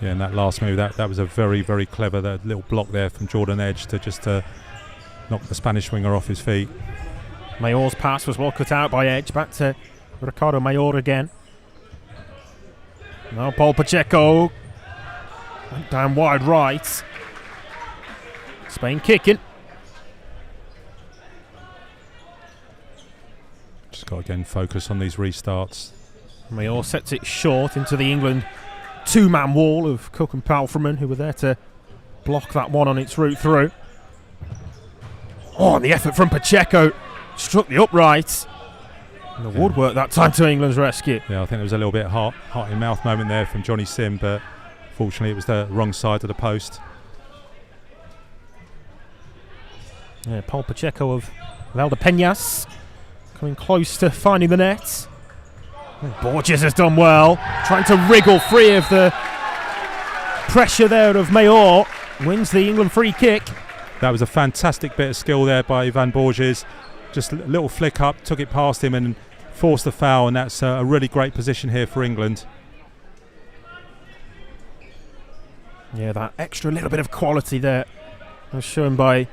Speaker 2: Yeah, and that last move, that was a very, very clever that little block there from Jordan Edge to just knock the Spanish winger off his feet.
Speaker 1: Mayor's pass was well cut out by Edge. Back to Ricardo Mayor again. Now Paul Pacheco. Went down wide right. Spain kicking.
Speaker 2: Just got to again focus on these restarts.
Speaker 1: Mayor sets it short into the England two-man wall of Cook and Palfreman, who were there to block that one on its route through. Oh, and the effort from Pacheco struck the upright. And the woodwork that time to England's rescue.
Speaker 2: Yeah, I think there was a little bit heart in mouth moment there from Johnny Sim, but fortunately it was the wrong side of the post.
Speaker 1: Yeah, Paul Pacheco of Valdepeñas coming close to finding the net. Borges has done well, trying to wriggle free of the pressure there of Mayor. Wins the England free kick.
Speaker 2: That was a fantastic bit of skill there by Ivan Borges. Just a little flick up, took it past him and forced the foul, and that's a really great position here for England.
Speaker 1: Yeah, that extra little bit of quality there was shown by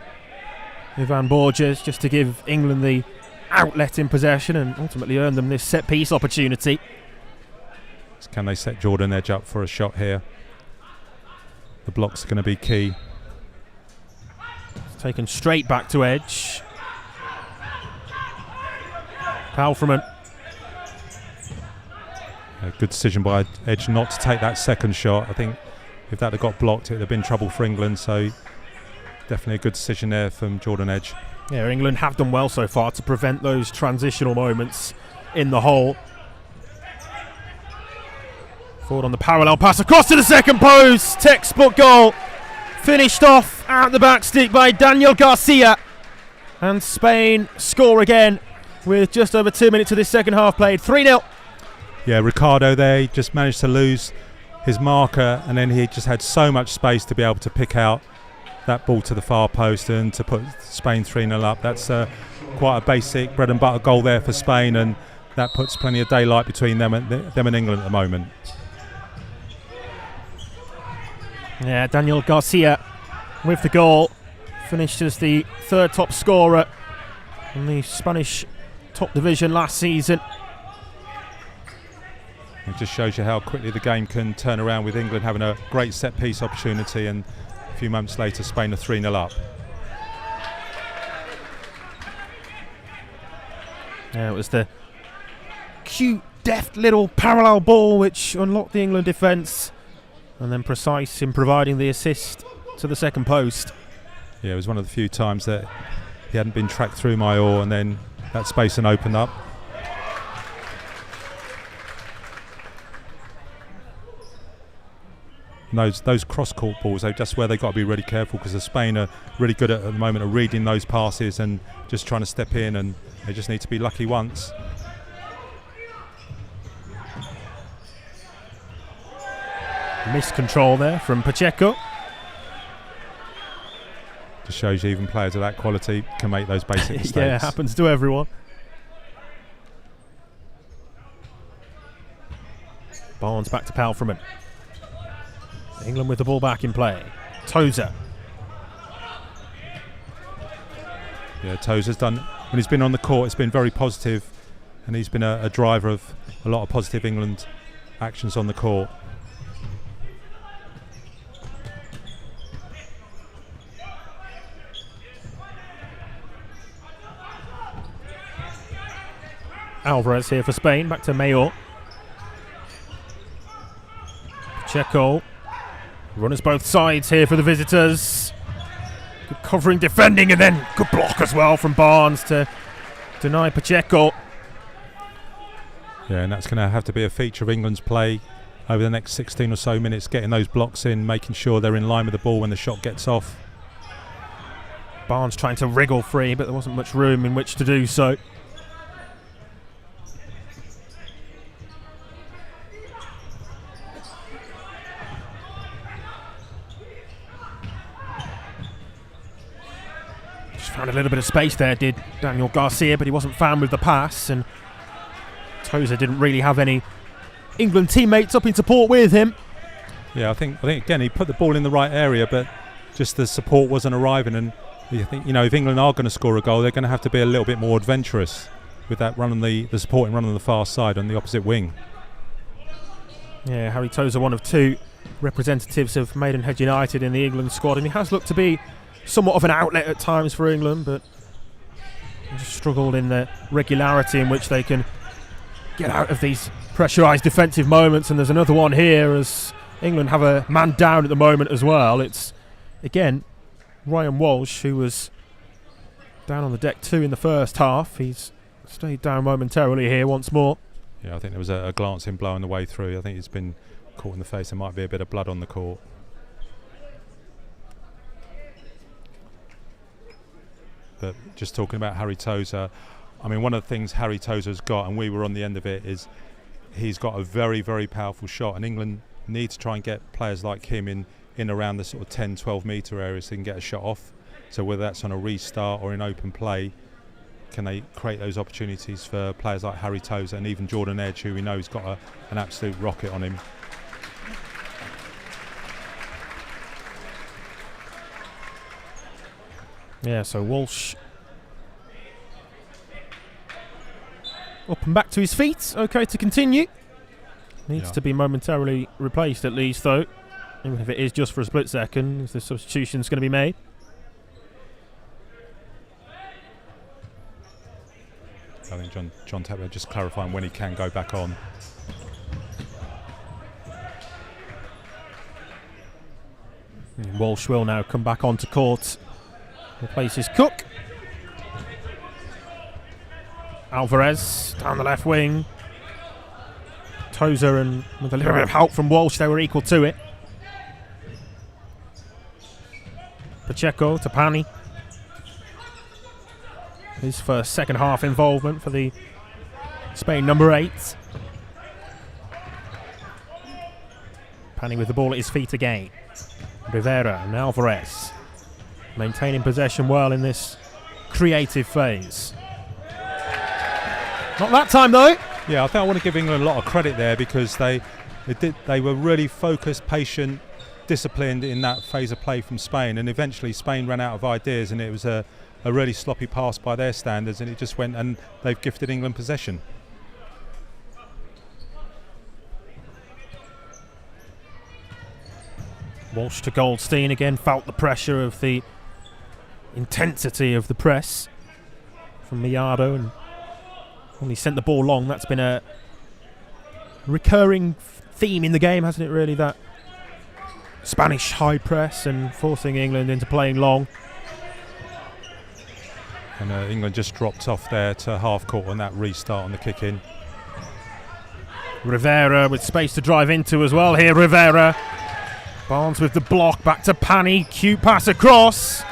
Speaker 1: Ivan Borges just to give England the outlet in possession and ultimately earn them this set-piece opportunity.
Speaker 2: Can they set Jordan Edge up for a shot here? The blocks are going to be key.
Speaker 1: It's taken straight back to Edge. Palfreman.
Speaker 2: A good decision by Edge not to take that second shot. I think if that had got blocked, it would have been trouble for England. So definitely a good decision there from Jordan Edge.
Speaker 1: Yeah, England have done well so far to prevent those transitional moments in the hole. Forward on the parallel pass across to the second post. Textbook goal. Finished off at the back stick by Daniel Garcia. And Spain score again with just over 2 minutes of this second half played. 3-0.
Speaker 2: Yeah, Ricardo there, he just managed to lose his marker, and then he just had so much space to be able to pick out that ball to the far post and to put Spain 3-0 up. That's quite a basic bread and butter goal there for Spain, and that puts plenty of daylight between them and England at the moment.
Speaker 1: Yeah, Daniel Garcia with the goal. Finished as the third top scorer in the Spanish top division last season.
Speaker 2: It just shows you how quickly the game can turn around with England having a great set-piece opportunity, and a few moments later Spain are 3-0 up.
Speaker 1: Yeah, it was the cute, deft little parallel ball which unlocked the England defence, and then precise in providing the assist to the second post.
Speaker 2: Yeah, it was one of the few times that he hadn't been tracked through Mayor, and then that space and opened up. And those cross-court balls, they're just where they've got to be really careful, because the Spain are really good at the moment of reading those passes and just trying to step in, and they just need to be lucky once.
Speaker 1: Miscontrol there from Pacheco.
Speaker 2: Just shows you even players of that quality can make those basic mistakes.
Speaker 1: Yeah, it happens to everyone. Barnes back to Palfreman. England with the ball back in play. Tozer.
Speaker 2: Yeah, Tozer's done, when he's been on the court, it's been very positive, and he's been a driver of a lot of positive England actions on the court.
Speaker 1: Alvarez here for Spain, back to Mayor. Pacheco. Runners both sides here for the visitors. Good covering, defending, and then good block as well from Barnes to deny Pacheco.
Speaker 2: Yeah, and that's going to have to be a feature of England's play over the next 16 or so minutes, getting those blocks in, making sure they're in line with the ball when the shot gets off.
Speaker 1: Barnes trying to wriggle free, but there wasn't much room in which to do so. Just found a little bit of space there, did Daniel Garcia, but he wasn't found with the pass, and Tozer didn't really have any England teammates up in support with him.
Speaker 2: Yeah, I think again he put the ball in the right area, but just the support wasn't arriving. And I think, if England are going to score a goal, they're going to have to be a little bit more adventurous with that run on the supporting run on the far side on the opposite wing.
Speaker 1: Yeah, Harry Tozer, one of two representatives of Maidenhead United in the England squad, and he has looked to be somewhat of an outlet at times for England, but just struggled in the regularity in which they can get out of these pressurised defensive moments. And there's another one here as England have a man down at the moment as well. It's again Ryan Walsh, who was down on the deck too in the first half. He's stayed down momentarily here once more.
Speaker 2: Yeah, I think there was a glancing blow on the way through. I think he's been caught in the face. There might be a bit of blood on the court. But just talking about Harry Tozer, I mean, one of the things Harry Tozer's got, and we were on the end of it, is he's got a very, very powerful shot, and England need to try and get players like him in around the sort of 10-12 metre area so they can get a shot off. So whether that's on a restart or in open play, can they create those opportunities for players like Harry Tozer and even Jordan Edge, who we know has got an absolute rocket on him.
Speaker 1: Yeah, so Walsh up and back to his feet, okay to continue. Needs to be momentarily replaced at least though, even if it is just for a split second, as the substitution's going to be made.
Speaker 2: I think John Tapper just clarifying when he can go back on.
Speaker 1: And Walsh will now come back onto court, replaces Cook. Alvarez down the left wing. Tozer, and with a little bit of help from Walsh, they were equal to it. Pacheco to Pani. His first second half involvement for the Spain number 8. Pani with the ball at his feet again. Rivera and Alvarez maintaining possession well in this creative phase. Not that time though.
Speaker 2: Yeah, I think I want to give England a lot of credit there, because they were really focused, patient, disciplined in that phase of play from Spain, and eventually Spain ran out of ideas, and it was a really sloppy pass by their standards, and it just went, and they've gifted England possession.
Speaker 1: Walsh to Goldstein again, felt the pressure of the intensity of the press from Miado, and only sent the ball long. That's been a recurring theme in the game, hasn't it really, that Spanish high press and forcing England into playing long.
Speaker 2: And England just dropped off there to half court on that restart on the kick in.
Speaker 1: Rivera with space to drive into as well here. Rivera, Barnes with the block, back to Pani, cute pass across.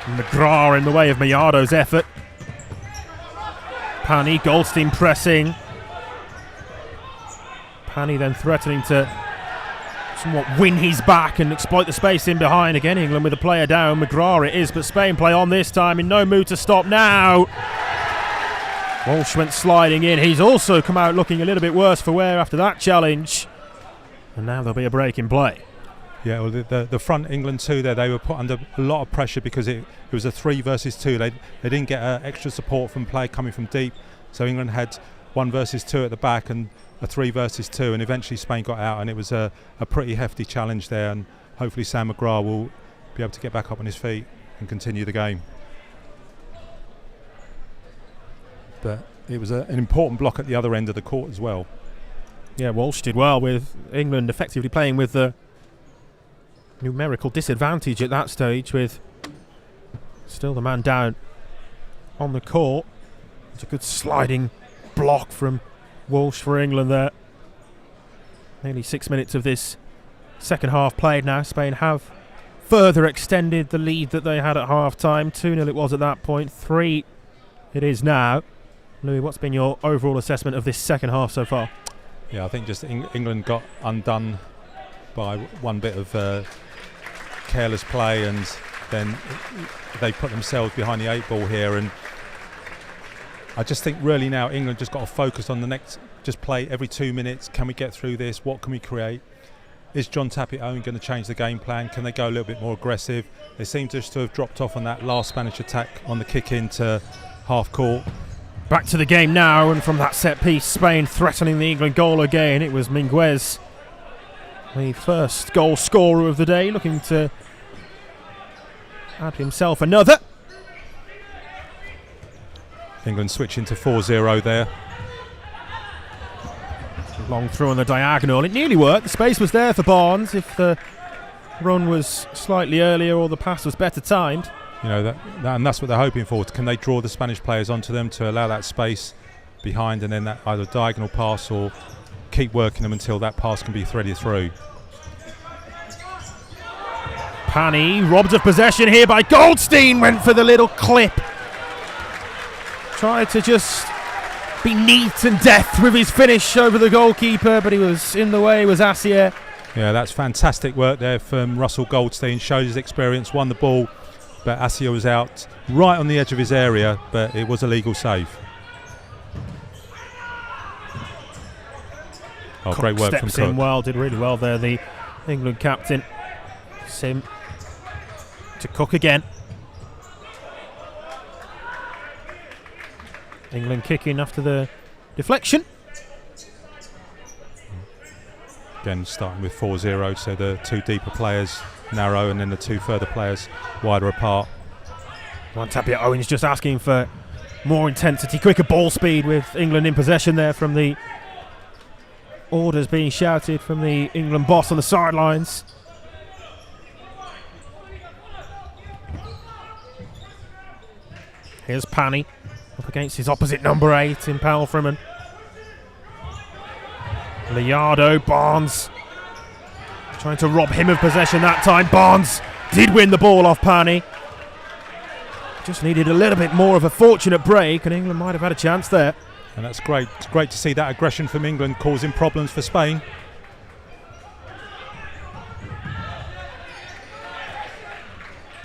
Speaker 1: McGrath in the way of Miado's effort. Pani, Goldstein pressing. Pani then threatening to somewhat win his back and exploit the space in behind. Again, England with a player down. McGrath it is, but Spain play on this time, in no mood to stop now. Walsh went sliding in. He's also come out looking a little bit worse for wear after that challenge. And now there'll be a break in play.
Speaker 2: Yeah, well, the front England 2 there, they were put under a lot of pressure because it was a 3 versus 2. They didn't get extra support from play coming from deep, so England had 1 versus 2 at the back and a 3 versus 2, and eventually Spain got out, and it was a pretty hefty challenge there, and hopefully Sam McGrath will be able to get back up on his feet and continue the game. But it was an important block at the other end of the court as well.
Speaker 1: Yeah, Walsh did well with England effectively playing with the numerical disadvantage at that stage, with still the man down on the court. It's a good sliding block from Walsh for England there. Nearly 6 minutes of this second half played now. Spain have further extended the lead that they had at half-time. 2-0 it was at that point. 3 it is now. Louis, what's been your overall assessment of this second half so far?
Speaker 2: Yeah, I think just England got undone by one bit of careless play, and then they put themselves behind the 8 ball here. And I just think really now England just got to focus on the next, just play every 2 minutes. Can we get through this? What can we create? Is John Tapia-Owen going to change the game plan? Can they go a little bit more aggressive? They seem to have dropped off on that last Spanish attack on the kick into half court.
Speaker 1: Back to the game now, and from that set piece, Spain threatening the England goal again. It was Minguez, the first goal scorer of the day, looking to add himself another.
Speaker 2: England switching to 4-0 there.
Speaker 1: Long through on the diagonal. It nearly worked. The space was there for Barnes if the run was slightly earlier or the pass was better timed.
Speaker 2: You know, and that's what they're hoping for. Can they draw the Spanish players onto them to allow that space behind, and then that either diagonal pass, or keep working them until that pass can be threaded through.
Speaker 1: Pani robbed of possession here by Goldstein. Went for the little clip. Tried to just be neat and deft with his finish over the goalkeeper, but he was in the way, was Assier.
Speaker 2: Yeah, that's fantastic work there from Russell Goldstein. Showed his experience, won the ball, but Assier was out right on the edge of his area, but it was a legal save. Oh, great work from Cook.
Speaker 1: Steps in well, did really well there, the England captain. Sim to Cook again. England kicking after the deflection.
Speaker 2: Again, starting with 4-0, so the 2 deeper players narrow, and then the 2 further players wider apart.
Speaker 1: Juan Tapia-Owen's just asking for more intensity, quicker ball speed, with England in possession there, from the orders being shouted from the England boss on the sidelines. Here's Pani up against his opposite number 8 in Powell Freeman. Liardo, Barnes trying to rob him of possession that time. Barnes did win the ball off Pani. Just needed a little bit more of a fortunate break, and England might have had a chance there.
Speaker 2: And that's great. It's great to see that aggression from England causing problems for Spain.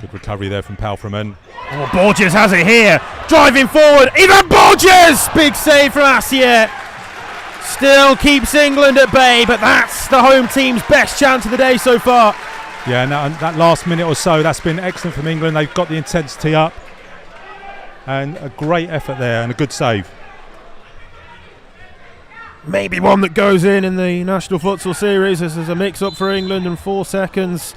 Speaker 2: Good recovery there from Palfreman.
Speaker 1: Oh, Borges has it here. Driving forward. Ivan Borges! Big save from Assier. Still keeps England at bay, but that's the home team's best chance of the day so far.
Speaker 2: Yeah, and that last minute or so, that's been excellent from England. They've got the intensity up. And a great effort there, and a good save.
Speaker 1: Maybe one that goes in the National Futsal Series as there's a mix-up for England, and 4 seconds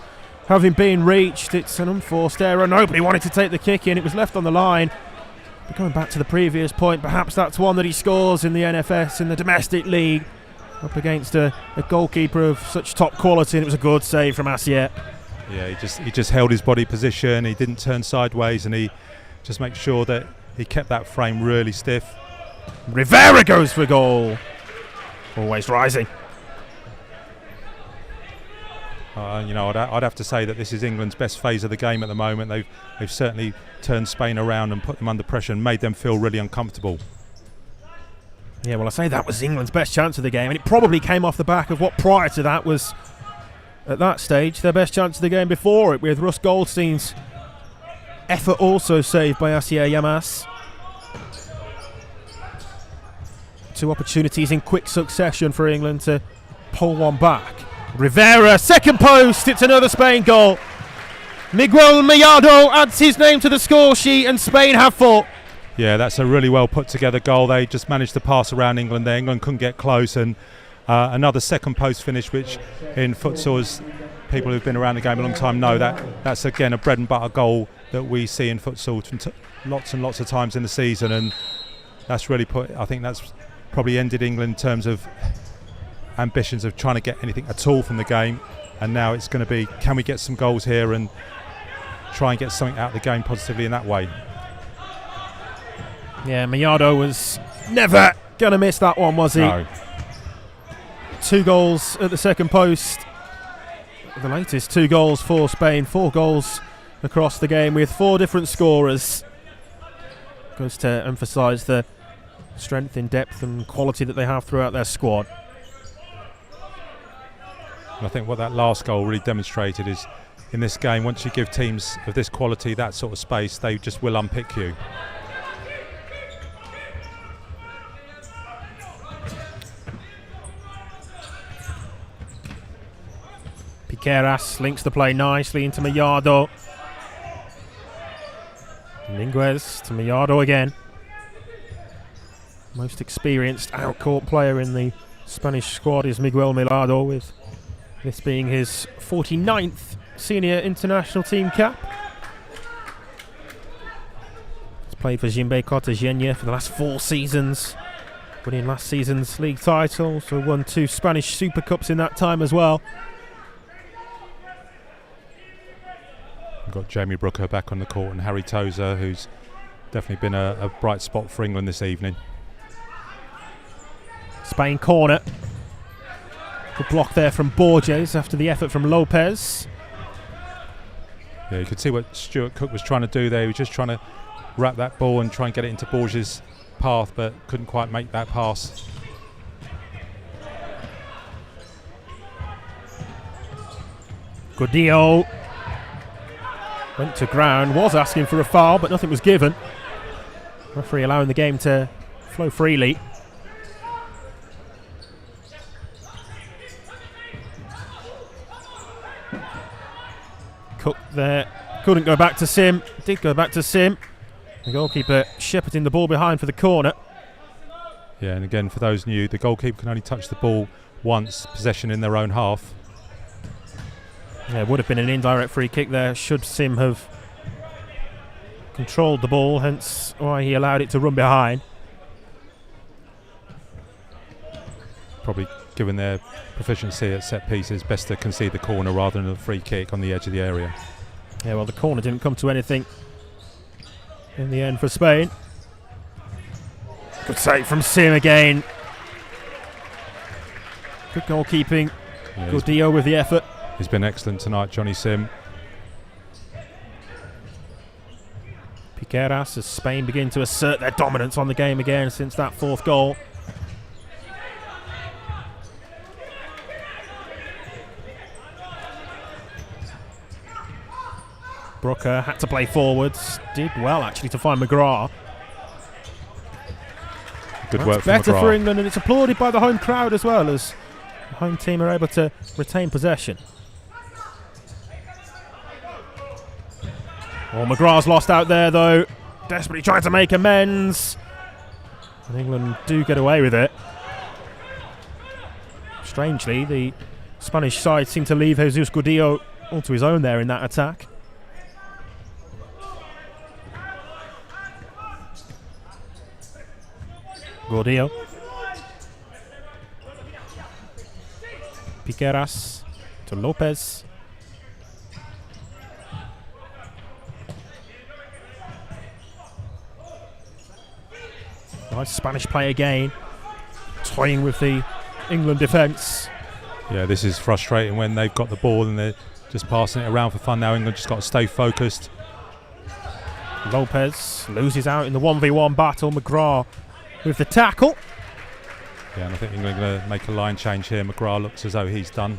Speaker 1: having been reached. It's an unforced error. Nobody wanted to take the kick in. It was left on the line. But going back to the previous point, perhaps that's one that he scores in the NFS, in the domestic league, up against a goalkeeper of such top quality, and it was a good save from Assier.
Speaker 2: Yeah, he just held his body position. He didn't turn sideways, and he just made sure that he kept that frame really stiff.
Speaker 1: Rivera goes for goal. Always rising.
Speaker 2: I'd have to say that this is England's best phase of the game at the moment. They've certainly turned Spain around and put them under pressure and made them feel really uncomfortable.
Speaker 1: Yeah, well, I say that was England's best chance of the game, and it probably came off the back of what prior to that was, at that stage, their best chance of the game before it, with Russ Goldstein's effort also saved by Assier Yamas. 2 opportunities in quick succession for England to pull one back. Rivera, second post, it's another Spain goal. Miguel Mellado adds his name to the score sheet, and Spain have 4.
Speaker 2: Yeah, that's a really well put together goal. They just managed to pass around England there. England couldn't get close, and another second post finish, which in futsal, as people who've been around the game a long time know, that's again a bread and butter goal that we see in futsal lots and lots of times in the season, and that's really I think that's probably ended England in terms of ambitions of trying to get anything at all from the game, and now it's going to be, can we get some goals here and try and get something out of the game positively in that way.
Speaker 1: Yeah, Mellado was never going to miss that one, was he?
Speaker 2: No.
Speaker 1: 2 goals at the second post the latest 2 goals for Spain. 4 goals across the game with 4 different scorers. Goes to emphasise the strength in depth and quality that they have throughout their squad.
Speaker 2: And I think what that last goal really demonstrated is, in this game, once you give teams of this quality that sort of space, they just will unpick you.
Speaker 1: Piqueras links the play nicely into Mellado. Minguez to Mellado again. Most experienced out-court player in the Spanish squad is Miguel Mellado, with this being his 49th senior international team cap. He's played for Jimbe Cartagena for the last 4 seasons, winning last season's league title, so won 2 Spanish Super Cups in that time as well.
Speaker 2: We've got Jamie Brooker back on the court and Harry Tozer, who's definitely been a bright spot for England this evening.
Speaker 1: Spain corner. Good block there from Borges after the effort from Lopez.
Speaker 2: Yeah, you could see what Stuart Cook was trying to do there. He was just trying to wrap that ball and try and get it into Borges' path, but couldn't quite make that pass.
Speaker 1: Gordillo went to ground, was asking for a foul, but nothing was given. Referee allowing the game to flow freely. Cook there, couldn't go back to Sim, did go back to Sim. The goalkeeper shepherding the ball behind for the corner.
Speaker 2: Yeah, and again, for those new, the goalkeeper can only touch the ball once, possession in their own half.
Speaker 1: Yeah, it would have been an indirect free kick there should Sim have controlled the ball, hence why he allowed it to run behind.
Speaker 2: Probably, given their proficiency at set pieces, best to concede the corner rather than a free kick on the edge of the area.
Speaker 1: Yeah, well, the corner didn't come to anything in the end for Spain. Good save from Sim again. Good goalkeeping.
Speaker 2: Yeah,
Speaker 1: Gordillo with the effort.
Speaker 2: He's been excellent tonight, Johnny Sim.
Speaker 1: Piqueras, as Spain begin to assert their dominance on the game again since that 4th goal. Brooker had to play forwards. Did well, actually, to find McGrath.
Speaker 2: Good
Speaker 1: That's
Speaker 2: work from
Speaker 1: better
Speaker 2: McGrath.
Speaker 1: for England, and it's applauded by the home crowd as well, as the home team are able to retain possession. Oh, McGrath's lost out there, though. Desperately trying to make amends. And England do get away with it. Strangely, the Spanish side seemed to leave Jesus Gordillo all to his own there in that attack. Gordillo. Piqueras to Lopez. Nice Spanish play again, toying with the England defence.
Speaker 2: Yeah, this is frustrating when they've got the ball and they're just passing it around for fun. Now England just got to stay focused.
Speaker 1: Lopez loses out in the 1v1 battle. McGrath with the tackle.
Speaker 2: Yeah, and I think England are going to make a line change here. McGrath looks as though he's done,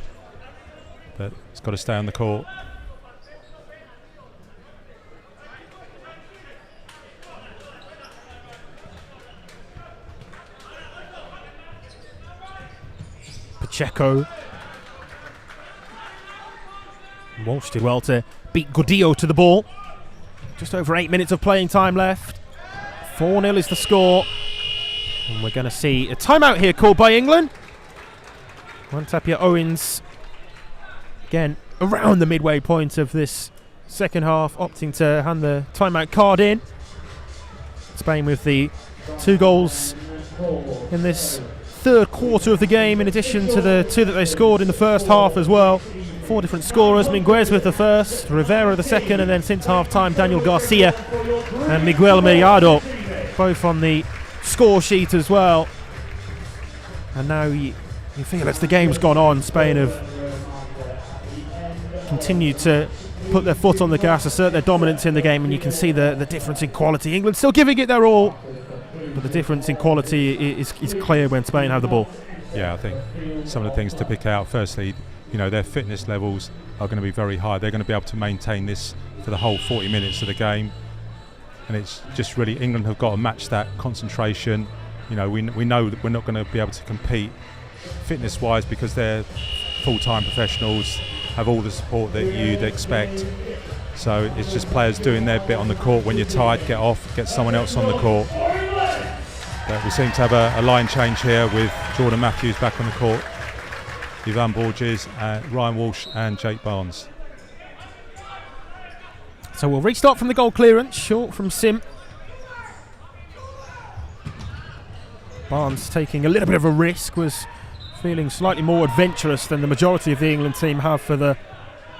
Speaker 2: but he's got to stay on the court.
Speaker 1: Pacheco. Walsh did well to beat Gordillo to the ball. Just over 8 minutes of playing time left. 4-0 is the score. And we're going to see a timeout here called by England. Tapia Owens, again, around the midway point of this second half, opting to hand the timeout card in. Spain with the 2 goals in this third quarter of the game, in addition to the 2 that they scored in the first half as well. 4 different scorers. Minguez with the first, Rivera the second, and then since half-time, Daniel Garcia and Miguel Mellado, both on the score sheet as well. And now you feel as the game's gone on, Spain have continue to put their foot on the gas, assert their dominance in the game, and you can see the difference in quality. England still giving it their all, but the difference in quality is clear when Spain have the ball.
Speaker 2: Yeah, I think some of the things to pick out, firstly, their fitness levels are going to be very high. They're going to be able to maintain this for the whole 40 minutes of the game, and it's just really, England have got to match that concentration. We know that we're not going to be able to compete fitness wise because they're full-time professionals, have all the support that you'd expect. So it's just players doing their bit on the court. When you're tired, get off, get someone else on the court. But we seem to have a line change here with Jordan Matthews back on the court, Ivan Borges, Ryan Walsh and Jake Barnes.
Speaker 1: So we'll restart from the goal clearance, short from Sim. Barnes taking a little bit of a risk, was feeling slightly more adventurous than the majority of the England team have for the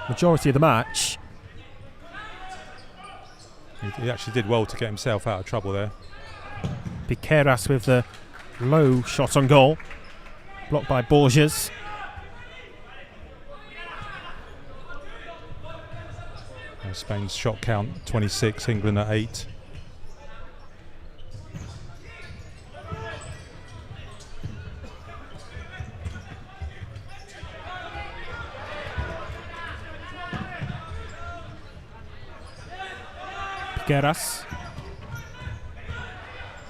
Speaker 1: majority of the match.
Speaker 2: He actually did well to get himself out of trouble there.
Speaker 1: Piqueras with the low shot on goal, blocked by Borges.
Speaker 2: Spain's shot count 26, England at 8.
Speaker 1: Piqueras.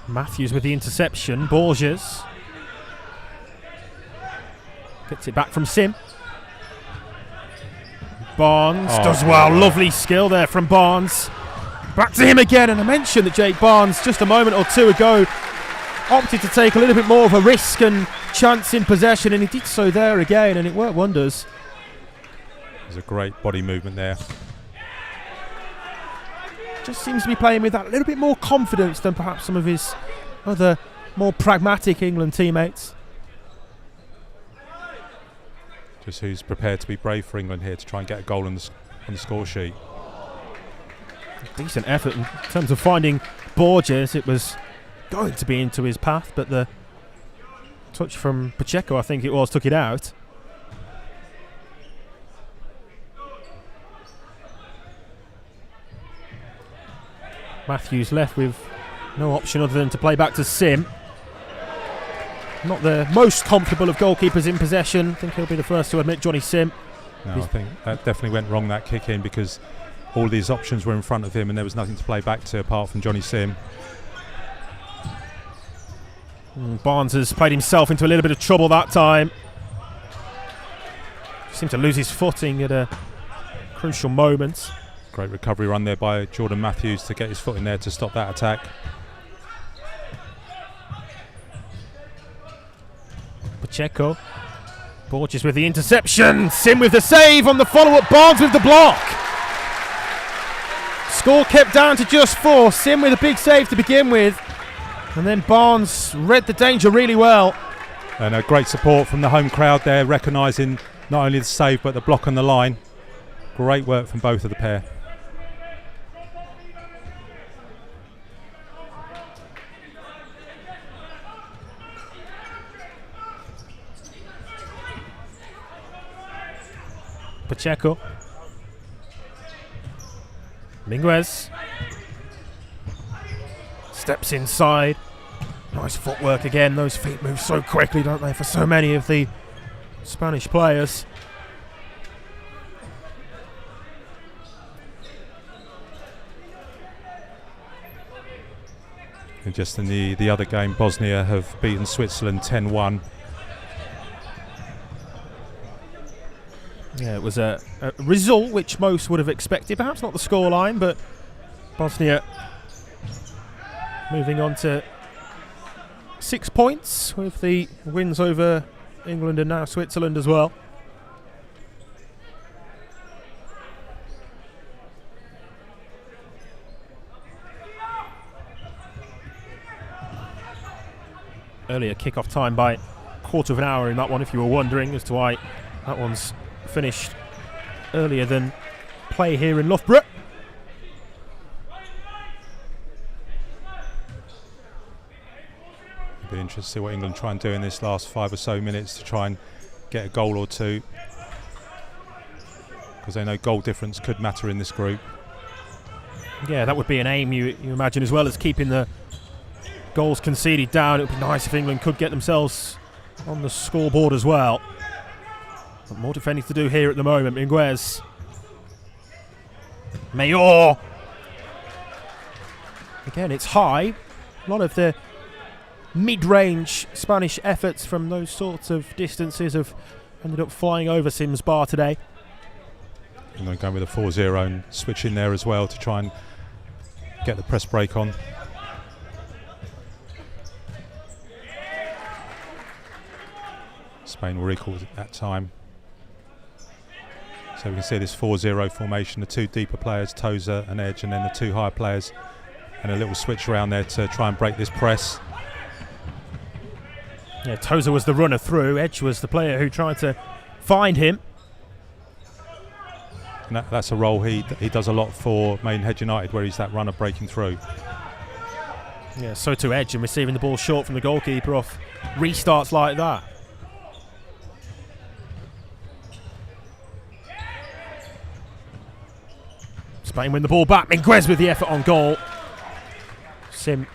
Speaker 1: Matthews with the interception. Borges gets it back from Sim. Barnes does well. Lovely skill there from Barnes. Back to him again, and I mentioned that Jake Barnes just a moment or two ago opted to take a little bit more of a risk and chance in possession, and he did so there again, and it worked wonders.
Speaker 2: There's a great body movement there.
Speaker 1: Just seems to be playing with that little bit more confidence than perhaps some of his other more pragmatic England teammates.
Speaker 2: Just who's prepared to be brave for England here to try and get a goal on the score sheet.
Speaker 1: Decent effort in terms of finding Borges. It was going to be into his path, but the touch from Pacheco, I think it was, took it out. Matthews left with no option other than to play back to Sim. Not the most comfortable of goalkeepers in possession. I think he'll be the first to admit, Johnny Sim.
Speaker 2: No, I think that definitely went wrong, that kick in, because all these options were in front of him and there was nothing to play back to apart from Johnny Sim.
Speaker 1: Barnes has played himself into a little bit of trouble that time. Seemed to lose his footing at a crucial moment.
Speaker 2: Great recovery run there by Jordan Matthews to get his foot in there to stop that attack.
Speaker 1: Pacheco. Borges with the interception. Sim with the save on the follow-up. Barnes with the block. Score kept down to just 4. Sim with a big save to begin with. And then Barnes read the danger really well.
Speaker 2: And a great support from the home crowd there, recognising not only the save but the block on the line. Great work from both of the pair.
Speaker 1: Pacheco. Minguez. Steps inside. Nice footwork again. Those feet move so quickly, don't they, for so many of the Spanish players.
Speaker 2: And just in the other game, Bosnia have beaten Switzerland 10-1.
Speaker 1: Yeah, it was a result which most would have expected. Perhaps not the scoreline, but Bosnia moving on to 6 points with the wins over England and now Switzerland as well. Earlier kick-off time by a quarter of an hour in that one, if you were wondering as to why that one's finished earlier than play here in Loughborough.
Speaker 2: It'll be interesting to see what England try and do in this last 5 or so minutes to try and get a goal or two. because they know goal difference could matter in this group.
Speaker 1: Yeah, that would be an aim, you imagine, as well as keeping the goals conceded down. It would be nice if England could get themselves on the scoreboard as well. But more defending to do here at the moment. Minguez. Mayor. Again, it's high. A lot of the mid-range Spanish efforts from those sorts of distances have ended up flying over Sim's bar today.
Speaker 2: I'm going to go with a 4-0 and switch in there as well to try and get the press break on. Spain were equal at that time. So we can see this 4-0 formation, the two deeper players, Tozer and Edge, and then the two higher players, and a little switch around there to try and break this press.
Speaker 1: Yeah, Tozer was the runner through, Edge was the player who tried to find him.
Speaker 2: And that's a role he does a lot for Maidenhead United, where he's that runner breaking through.
Speaker 1: Yeah, so to Edge, and receiving the ball short from the goalkeeper off restarts like that. Spain win the ball back. Minguez with the effort on goal. Sim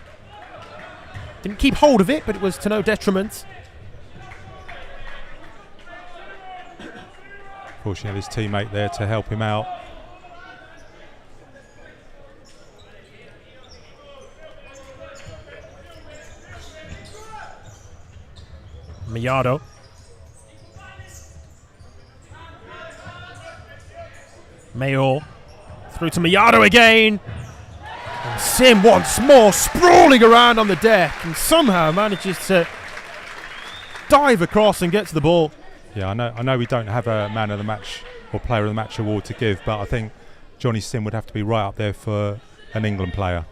Speaker 1: didn't keep hold of it, but it was to no detriment.
Speaker 2: Fortunately, his teammate there to help him out.
Speaker 1: Millado. Mayor. Through to Millado again. And Sim once more sprawling around on the deck and somehow manages to dive across and get to the ball.
Speaker 2: Yeah, I know we don't have a man of the match or player of the match award to give, but I think Johnny Sim would have to be right up there for an England player.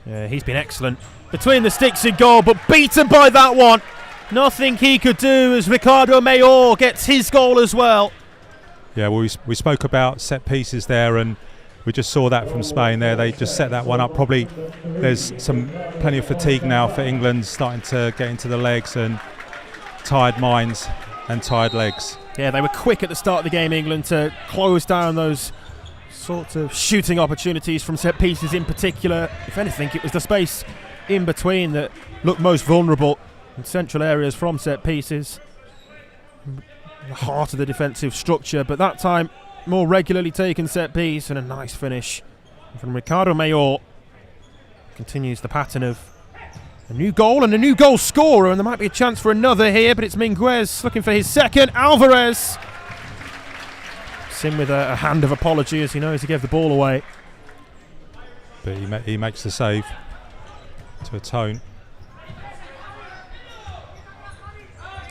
Speaker 1: Yeah, he's been excellent between the sticks in goal, but beaten by that one. Nothing he could do as Ricardo Mayor gets his goal as well.
Speaker 2: Yeah, well, we spoke about set pieces there, and we just saw that from Spain there. They just set that one up. Probably there's plenty of fatigue now for England, starting to get into the legs, and tired minds and tired legs.
Speaker 1: Yeah, they were quick at the start of the game, England, to close down those sorts of shooting opportunities from set pieces in particular. If anything, it was the space in between that looked most vulnerable in central areas from set pieces. The heart of the defensive structure, but that time more regularly taken set piece, and a nice finish from Ricardo Mayor. Continues the pattern of a new goal and a new goal scorer, and there might be a chance for another here, but it's Minguez looking for his second. Alvarez. Sim with a hand of apology as he knows he gave the ball away.
Speaker 2: But he makes the save to atone.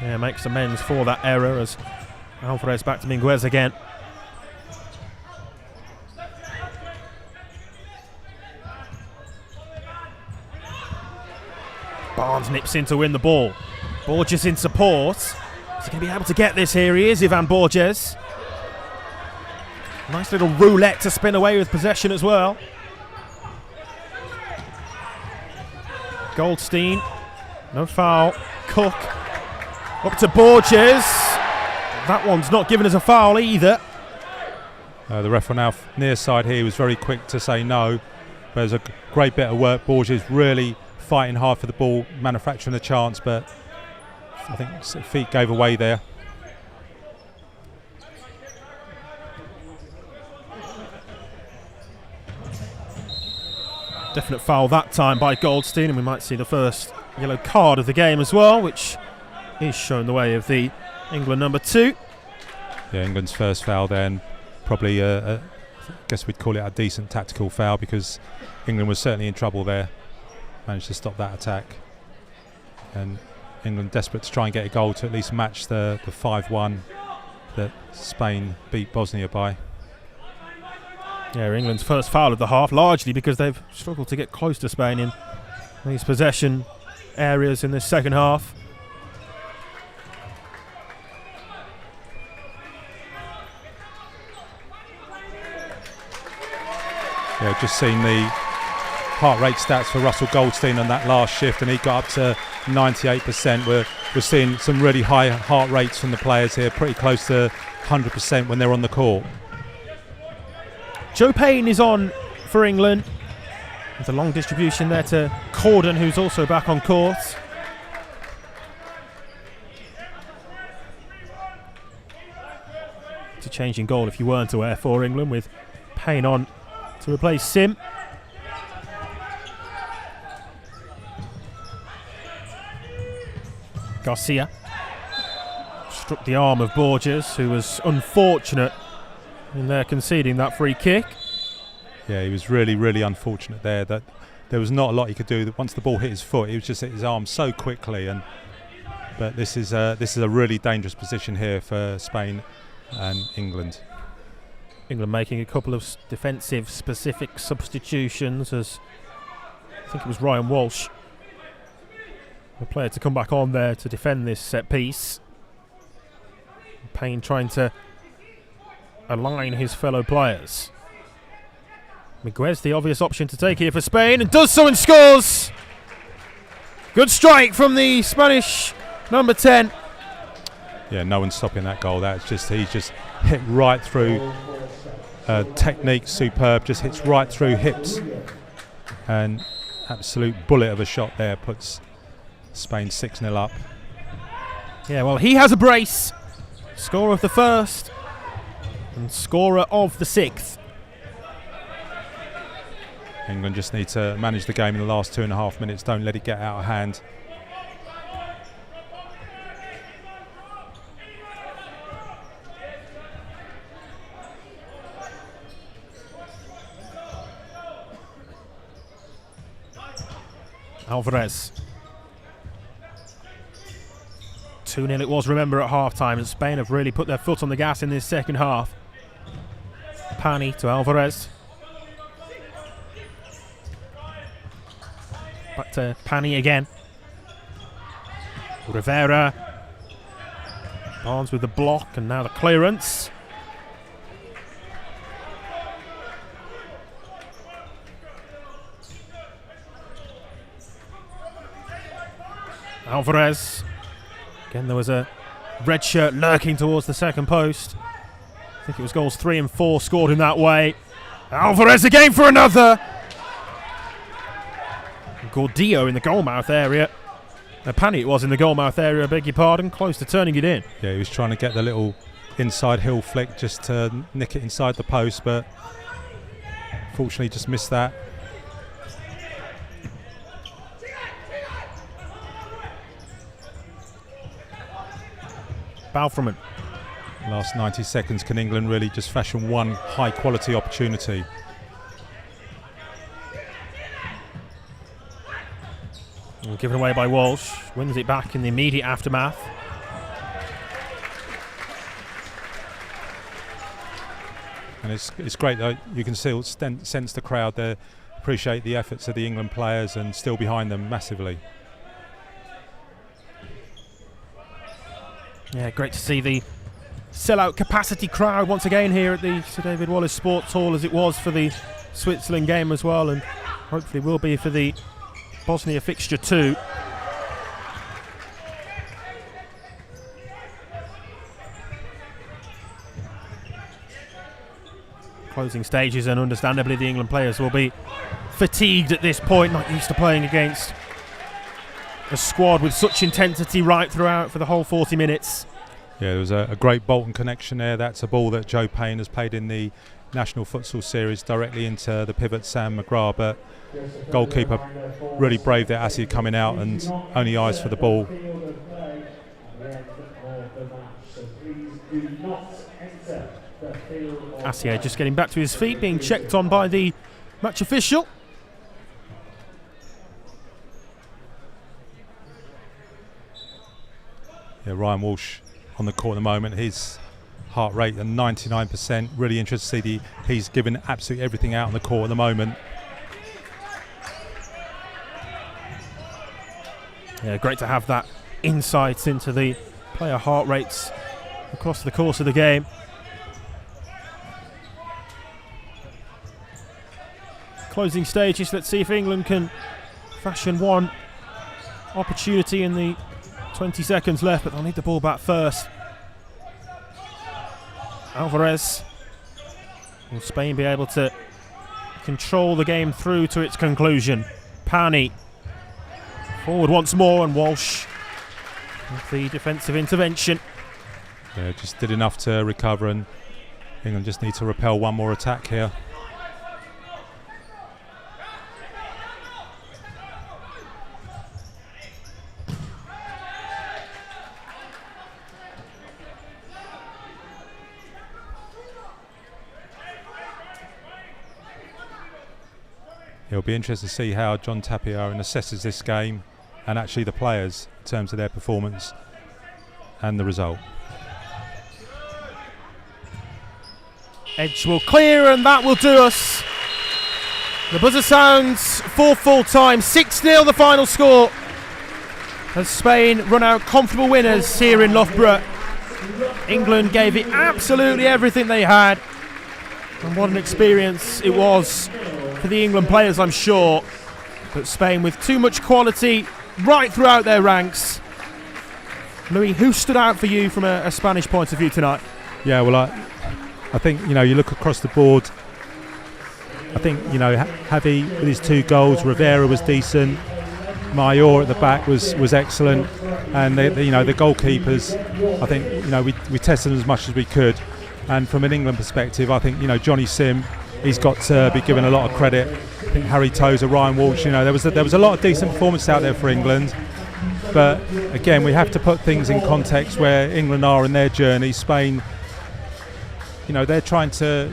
Speaker 1: Yeah, makes amends for that error as Alvarez back to Minguez again. Barnes nips in to win the ball. Borges in support. Is he going to be able to get this here? He is, Ivan Borges. Nice little roulette to spin away with possession as well. Goldstein. No foul. Cook. Up to Borges. That one's not given as a foul either.
Speaker 2: The ref on our near side here was very quick to say no. But there's a great bit of work. Borges really fighting hard for the ball, manufacturing the chance, but I think feet gave away there.
Speaker 1: Definite foul that time by Goldstein, and we might see the first yellow card of the game as well, which is shown the way of the England number 2.
Speaker 2: Yeah, England's first foul then. Probably, I guess we'd call it a decent tactical foul, because England was certainly in trouble there. Managed to stop that attack. And England desperate to try and get a goal to at least match the 5-1 that Spain beat Bosnia by.
Speaker 1: Yeah, England's first foul of the half, largely because they've struggled to get close to Spain in these possession areas in this second half.
Speaker 2: Yeah, just seen the heart rate stats for Russell Goldstein on that last shift, and he got up to 98%. We're we're seeing some really high heart rates from the players here, pretty close to 100% when they're on the court.
Speaker 1: Joe Payne is on for England. There's a long distribution there to Corden, who's also back on court. It's a change in goal, if you weren't aware, for England, with Payne on to replace Sim. Garcia struck the arm of Borges, who was unfortunate in their conceding that free kick.
Speaker 2: Yeah, he was really, really unfortunate there. That there was not a lot he could do. Once the ball hit his foot, he was just hit his arm so quickly. But this is a really dangerous position here for Spain and England.
Speaker 1: England making a couple of defensive specific substitutions, as I think it was Ryan Walsh, the player to come back on there to defend this set piece. Payne trying to align his fellow players. Miguez, the obvious option to take here for Spain, and does so and scores! Good strike from the Spanish number 10.
Speaker 2: Yeah, no one's stopping that goal. He's just hit right through. Technique superb, just hits right through hips. And absolute bullet of a shot there puts Spain 6-0 up.
Speaker 1: Yeah, well, he has a brace. Scorer of the first and scorer of the 6th.
Speaker 2: England just need to manage the game in the last 2.5 minutes. Don't let it get out of hand.
Speaker 1: Alvarez. 2-0 it was, remember, at half-time, and Spain have really put their foot on the gas in this second half. Pani to Alvarez. Back to Pani again. Rivera. Barnes with the block, and now the clearance. Alvarez. Again, there was a red shirt lurking towards the second post. I think it was goals 3 and 4 scored in that way. Alvarez again for another. Gordillo in the goalmouth area. Pani it was in the goalmouth area, I beg your pardon, close to turning it in.
Speaker 2: Yeah, he was trying to get the little inside heel flick just to nick it inside the post, but fortunately just missed that.
Speaker 1: Balframan.
Speaker 2: Last 90 seconds, can England really just fashion one high quality opportunity?
Speaker 1: Given away by Walsh, wins it back in the immediate aftermath.
Speaker 2: And it's great that you can still sense the crowd there, appreciate the efforts of the England players and still behind them massively.
Speaker 1: Yeah, great to see the sellout capacity crowd once again here at the Sir David Wallace Sports Hall, as it was for the Switzerland game as well, and hopefully will be for the Bosnia fixture too. Closing stages, and understandably the England players will be fatigued at this point, not used to playing against a squad with such intensity right throughout for the whole 40 minutes.
Speaker 2: Yeah, there was a great Bolton connection there. That's a ball that Joe Payne has played in the National Futsal Series directly into the pivot Sam McGrath, but goalkeeper really brave there as he coming out and only eyes for the ball.
Speaker 1: Assier just getting back to his feet, being checked on by the match official.
Speaker 2: Yeah, Ryan Walsh on the court at the moment. His heart rate at 99%. Really interested to see he's given absolutely everything out on the court at the moment.
Speaker 1: Yeah, great to have that insight into the player heart rates across the course of the game. Closing stages, let's see if England can fashion one opportunity in the 20 seconds left, but they'll need the ball back first. Alvarez. Will Spain be able to control the game through to its conclusion? Pani. Forward once more, and Walsh with the defensive intervention.
Speaker 2: Yeah, just did enough to recover, and England just need to repel one more attack here. It'll be interesting to see how John Tapia assesses this game and actually the players in terms of their performance and the result.
Speaker 1: Edge will clear, and that will do us. The buzzer sounds for full time. 6-0 the final score, as Spain run out comfortable winners here in Loughborough. England gave it absolutely everything they had, and what an experience it was for the England players, I'm sure. But Spain with too much quality right throughout their ranks. Louis, who stood out for you from a Spanish point of view tonight?
Speaker 2: Yeah, well, I think, you look across the board. I think, Javi with his 2 goals, Rivera was decent, Mayor at the back was excellent, and the goalkeepers, I think, we tested them as much as we could. And from an England perspective, I think, Johnny Sim, he's got to be given a lot of credit. I think Harry Tozer, Ryan Walsh, there was a lot of decent performances out there for England. But again, we have to put things in context where England are in their journey. Spain, they're trying to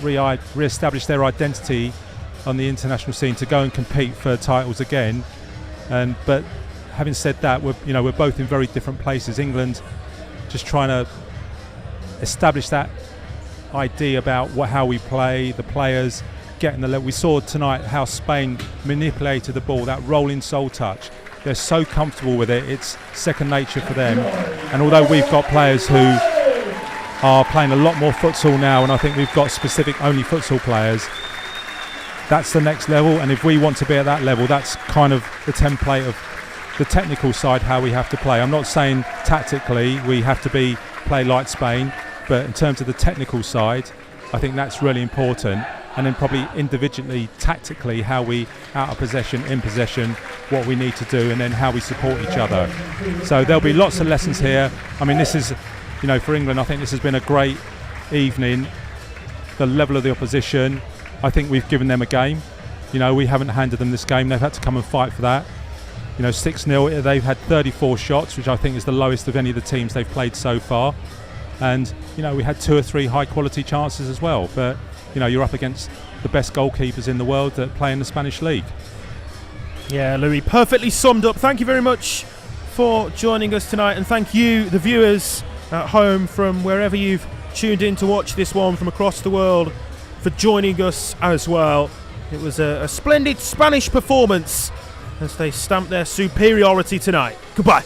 Speaker 2: re-establish their identity on the international scene to go and compete for titles again. But having said that, we're both in very different places. England just trying to establish that idea about how we play, the players getting the level. We saw tonight how Spain manipulated the ball, that rolling soul touch. They're so comfortable with it, it's second nature for them. And although we've got players who are playing a lot more futsal now, and I think we've got specific only futsal players, that's the next level. And if we want to be at that level, that's kind of the template of the technical side, how we have to play. I'm not saying tactically we have to play like Spain, but in terms of the technical side, I think that's really important. And then probably individually, tactically, how we out of possession, in possession, what we need to do, and then how we support each other. So there'll be lots of lessons here. I mean, this is, for England, I think this has been a great evening. The level of the opposition, I think we've given them a game. We haven't handed them this game. They've had to come and fight for that. 6-0, they've had 34 shots, which I think is the lowest of any of the teams they've played so far. And, we had 2 or 3 high-quality chances as well. But, you're up against the best goalkeepers in the world that play in the Spanish league.
Speaker 1: Yeah, Louis, perfectly summed up. Thank you very much for joining us tonight, and thank you, the viewers at home from wherever you've tuned in to watch this one from across the world, for joining us as well. It was a splendid Spanish performance as they stamped their superiority tonight. Goodbye.